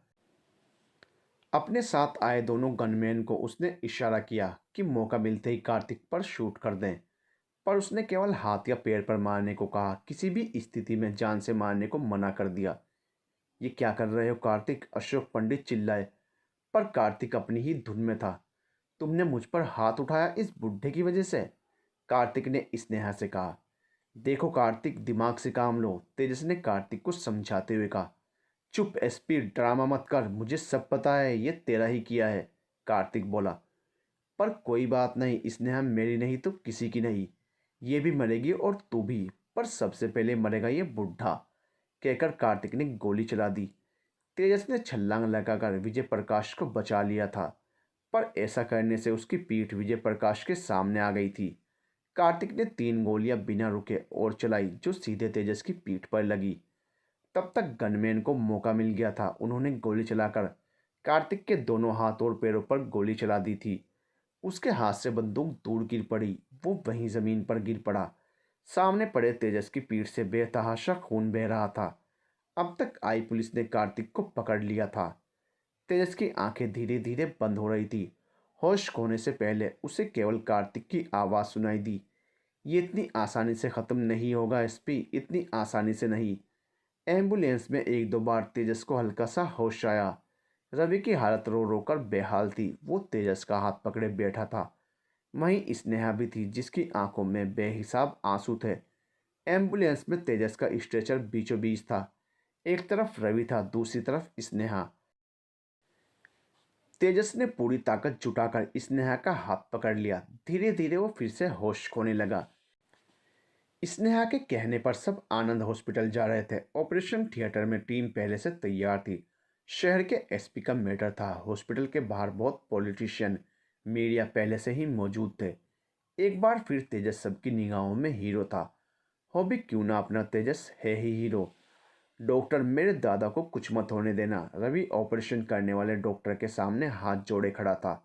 Speaker 1: अपने साथ आए दोनों गनमैन को उसने इशारा किया कि मौका मिलते ही कार्तिक पर शूट कर दें, पर उसने केवल हाथ या पैर पर मारने को कहा। किसी भी स्थिति में जान से मारने को मना कर दिया। ये क्या कर रहे हो कार्तिक? अशोक पंडित चिल्लाए, पर कार्तिक अपनी ही धुन में था। तुमने मुझ पर हाथ उठाया इस बुढ़े की वजह से, कार्तिक ने स्नेहा से कहा। देखो कार्तिक, दिमाग से काम लो, तेजस ने कार्तिक को समझाते हुए कहा। चुप एसपी, ड्रामा मत कर, मुझे सब पता है, ये तेरा ही किया है, कार्तिक बोला। पर कोई बात नहीं स्नेहा, मेरी नहीं तो किसी की नहीं। ये भी मरेगी और तू भी, पर सबसे पहले मरेगा ये बुढ़ा, कहकर कार्तिक ने गोली चला दी। तेजस ने छलांग लगाकर विजय प्रकाश को बचा लिया था, पर ऐसा करने से उसकी पीठ विजय प्रकाश के सामने आ गई थी। कार्तिक ने 3 गोलियां बिना रुके और चलाई, जो सीधे तेजस की पीठ पर लगी। तब तक गनमैन को मौका मिल गया था। उन्होंने गोली चलाकर कार्तिक के दोनों हाथ और पैरों पर गोली चला दी थी। उसके हाथ से बंदूक दूर गिर पड़ी। वो वहीं जमीन पर गिर पड़ा। सामने पड़े तेजस की पीठ से बेतहाशा खून बह रहा था। अब तक आई पुलिस ने कार्तिक को पकड़ लिया था। तेजस की आंखें धीरे धीरे बंद हो रही थी। होश खोने से पहले उसे केवल कार्तिक की आवाज़ सुनाई दी। ये इतनी आसानी से ख़त्म नहीं होगा एसपी, इतनी आसानी से नहीं। एम्बुलेंस में एक दो बार तेजस को हल्का सा होश आया। रवि की हालत रो रो कर बेहाल थी। वो तेजस का हाथ पकड़े बैठा था। वहीं स्नेहा भी थी, जिसकी आंखों में बेहिसाब आंसू थे। एम्बुलेंस में तेजस का स्ट्रेचर बीचों बीच था। एक तरफ रवि था, दूसरी तरफ स्नेहा। तेजस ने पूरी ताकत जुटाकर स्नेहा का हाथ पकड़ लिया। धीरे धीरे वो फिर से होश खोने लगा। स्नेहा के कहने पर सब आनंद हॉस्पिटल जा रहे थे। ऑपरेशन थिएटर में टीम पहले से तैयार थी। शहर के एसपी का मैटर था। हॉस्पिटल के बाहर बहुत पॉलिटिशियन, मीडिया पहले से ही मौजूद थे। एक बार फिर तेजस सबकी निगाहों में हीरो था। हो भी क्यों ना, अपना तेजस है ही हीरो। डॉक्टर, मेरे दादा को कुछ मत होने देना। रवि ऑपरेशन करने वाले डॉक्टर के सामने हाथ जोड़े खड़ा था।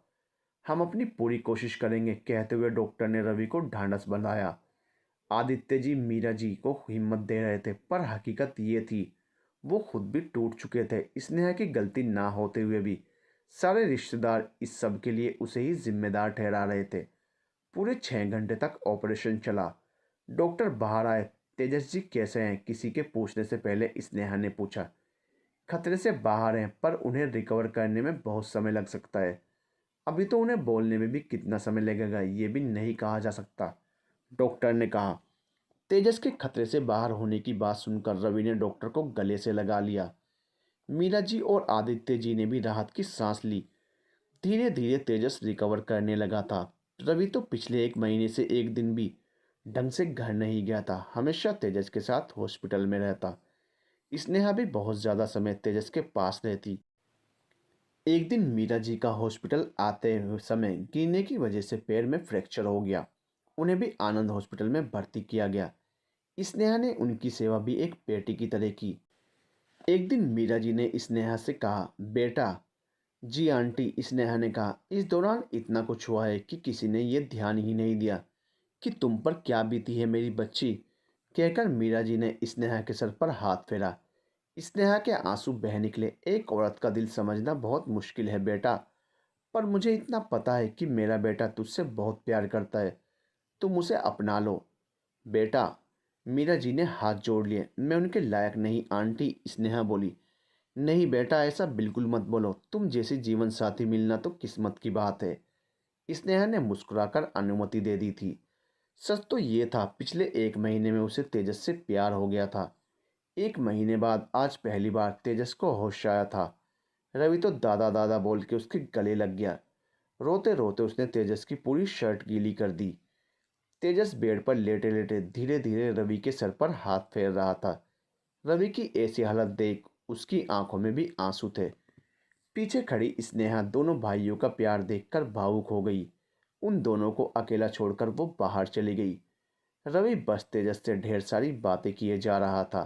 Speaker 1: हम अपनी पूरी कोशिश करेंगे, कहते हुए डॉक्टर ने रवि को ढांढस बंधाया। आदित्य जी मीरा जी को हिम्मत दे रहे थे, पर हकीकत ये थी वो खुद भी टूट चुके थे। स्नेहा की गलती ना होते हुए भी सारे रिश्तेदार इस सब के लिए उसे ही जिम्मेदार ठहरा रहे थे। पूरे 6 घंटे तक ऑपरेशन चला। डॉक्टर बाहर आए। तेजस जी कैसे हैं, किसी के पूछने से पहले स्नेहा ने पूछा। खतरे से बाहर हैं, पर उन्हें रिकवर करने में बहुत समय लग सकता है। अभी तो उन्हें बोलने में भी कितना समय लगेगा ये भी नहीं कहा जा सकता, डॉक्टर ने कहा। तेजस के खतरे से बाहर होने की बात सुनकर रवि ने डॉक्टर को गले से लगा लिया। मीरा जी और आदित्य जी ने भी राहत की सांस ली। धीरे धीरे तेजस रिकवर करने लगा था। रवि तो पिछले 1 महीने से एक दिन भी ढंग से घर नहीं गया था। हमेशा तेजस के साथ हॉस्पिटल में रहता। स्नेहा भी बहुत ज़्यादा समय तेजस के पास रहती। एक दिन मीरा जी का हॉस्पिटल आते हुए समय गिरने की वजह से पैर में फ्रैक्चर हो गया। उन्हें भी आनंद हॉस्पिटल में भर्ती किया गया। स्नेहा ने उनकी सेवा भी एक बेटी की तरह की। एक दिन मीरा जी ने स्नेहा से कहा, बेटा। जी आंटी, स्नेहा ने कहा। इस दौरान इतना कुछ हुआ है कि किसी ने यह ध्यान ही नहीं दिया कि तुम पर क्या बीती है मेरी बच्ची, कहकर मीरा जी ने स्नेहा के सर पर हाथ फेरा। स्नेहा के आंसू बह निकले। एक औरत का दिल समझना बहुत मुश्किल है बेटा, पर मुझे इतना पता है कि मेरा बेटा तुझसे बहुत प्यार करता है। तुम उसे अपना लो बेटा। मीरा जी ने हाथ जोड़ लिए। मैं उनके लायक नहीं आंटी, स्नेहा बोली। नहीं बेटा, ऐसा बिल्कुल मत बोलो। तुम जैसी जीवन साथी मिलना तो किस्मत की बात है। स्नेहा ने मुस्कुराकर अनुमति दे दी थी। सच तो ये था, पिछले 1 महीने में उसे तेजस से प्यार हो गया था। 1 महीने बाद आज पहली बार तेजस को होश आया था। रवि तो दादा दादा बोल के उसके गले लग गया। रोते रोते उसने तेजस की पूरी शर्ट गीली कर दी। तेजस बेड पर लेटे लेटे धीरे धीरे रवि के सर पर हाथ फेर रहा था। रवि की ऐसी हालत देख उसकी आंखों में भी आंसू थे। पीछे खड़ी स्नेहा दोनों भाइयों का प्यार देखकर भावुक हो गई। उन दोनों को अकेला छोड़कर वो बाहर चली गई। रवि बस तेजस से ढेर सारी बातें किए जा रहा था।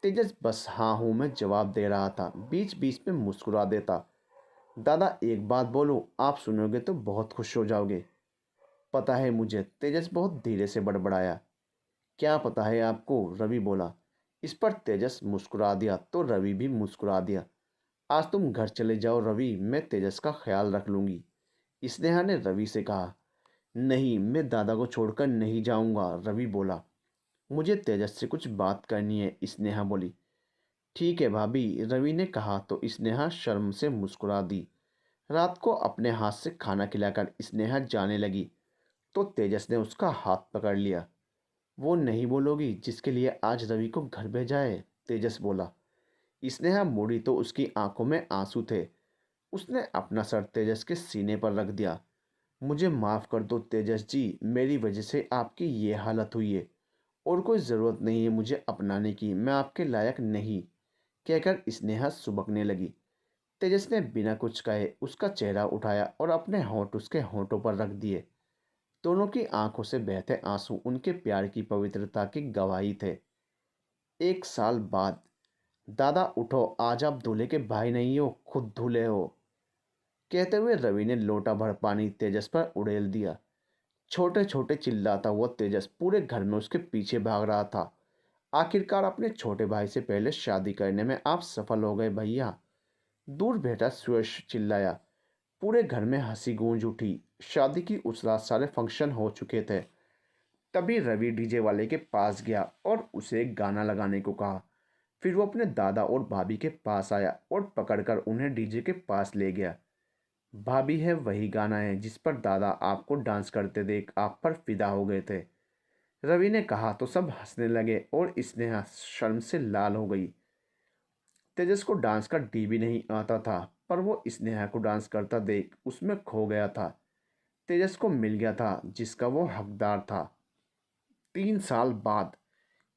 Speaker 1: तेजस बस हाँ हूँ में जवाब दे रहा था। बीच बीच में मुस्कुरा देता। दादा, एक बात बोलूँ, आप सुनोगे तो बहुत खुश हो जाओगे। पता है मुझे, तेजस बहुत धीरे से बड़बड़ाया। क्या पता है आपको, रवि बोला। इस पर तेजस मुस्कुरा दिया तो रवि भी मुस्कुरा दिया। आज तुम घर चले जाओ रवि, मैं तेजस का ख्याल रख लूंगी, स्नेहा ने रवि से कहा। नहीं, मैं दादा को छोड़कर नहीं जाऊंगा, रवि बोला। मुझे तेजस से कुछ बात करनी है, स्नेहा बोली। ठीक है भाभी, रवि ने कहा तो स्नेहा शर्म से मुस्कुरा दी। रात को अपने हाथ से खाना खिलाकर स्नेहा जाने लगी तो तेजस ने उसका हाथ पकड़ लिया। वो नहीं बोलोगी जिसके लिए आज रवि को घर भेजा है, तेजस बोला। स्नेहा मुड़ी तो उसकी आंखों में आंसू थे। उसने अपना सर तेजस के सीने पर रख दिया। मुझे माफ़ कर दो तेजस जी, मेरी वजह से आपकी ये हालत हुई है और कोई ज़रूरत नहीं है मुझे अपनाने की, मैं आपके लायक नहीं। कहकर स्नेहा सुबकने लगी। तेजस ने बिना कुछ कहे उसका चेहरा उठाया और अपने होंठ उसके होंठों पर रख दिए। दोनों की आंखों से बहते आंसू उनके प्यार की पवित्रता की गवाही थे। 1 साल बाद। दादा उठो, आज आप दूल्हे के भाई नहीं हो, खुद दूल्हे हो। कहते हुए रवि ने लोटा भर पानी तेजस पर उड़ेल दिया। छोटे छोटे चिल्लाता हुआ तेजस पूरे घर में उसके पीछे भाग रहा था। आखिरकार अपने छोटे भाई से पहले शादी करने में आप सफल हो गए भैया। दूर बैठा सुयश चिल्लाया। पूरे घर में हंसी गूंज उठी। शादी की उस रात सारे फंक्शन हो चुके थे। तभी रवि डीजे वाले के पास गया और उसे एक गाना लगाने को कहा। फिर वो अपने दादा और भाभी के पास आया और पकड़कर उन्हें डीजे के पास ले गया। भाभी, है वही गाना है जिस पर दादा आपको डांस करते देख आप पर फिदा हो गए थे। रवि ने कहा तो सब हंसने लगे और स्नेहा शर्म से लाल हो गई। तेजस को डांस का डी भी नहीं आता था, पर वो स्नेहा को डांस करता देख उसमें खो गया था। तेजस को मिल गया था जिसका वो हकदार था। 3 साल बाद।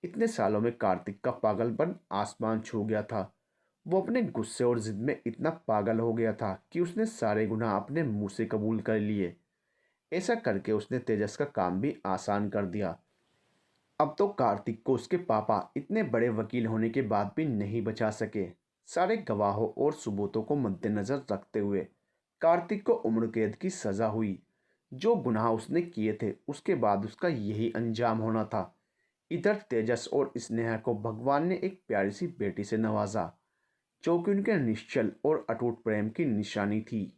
Speaker 1: इतने सालों में कार्तिक का पागलपन आसमान छू गया था। वो अपने गुस्से और जिद में इतना पागल हो गया था कि उसने सारे गुनाह अपने मुंह से कबूल कर लिए। ऐसा करके उसने तेजस का काम भी आसान कर दिया। अब तो कार्तिक को उसके पापा इतने बड़े वकील होने के बाद भी नहीं बचा सके। सारे गवाहों और सबूतों को मद्देनजर रखते हुए कार्तिक को उम्र कैद की सजा हुई। जो गुनाह उसने किए थे उसके बाद उसका यही अंजाम होना था। इधर तेजस और स्नेहा को भगवान ने एक प्यारी सी बेटी से नवाजा, जो कि उनके निश्चल और अटूट प्रेम की निशानी थी।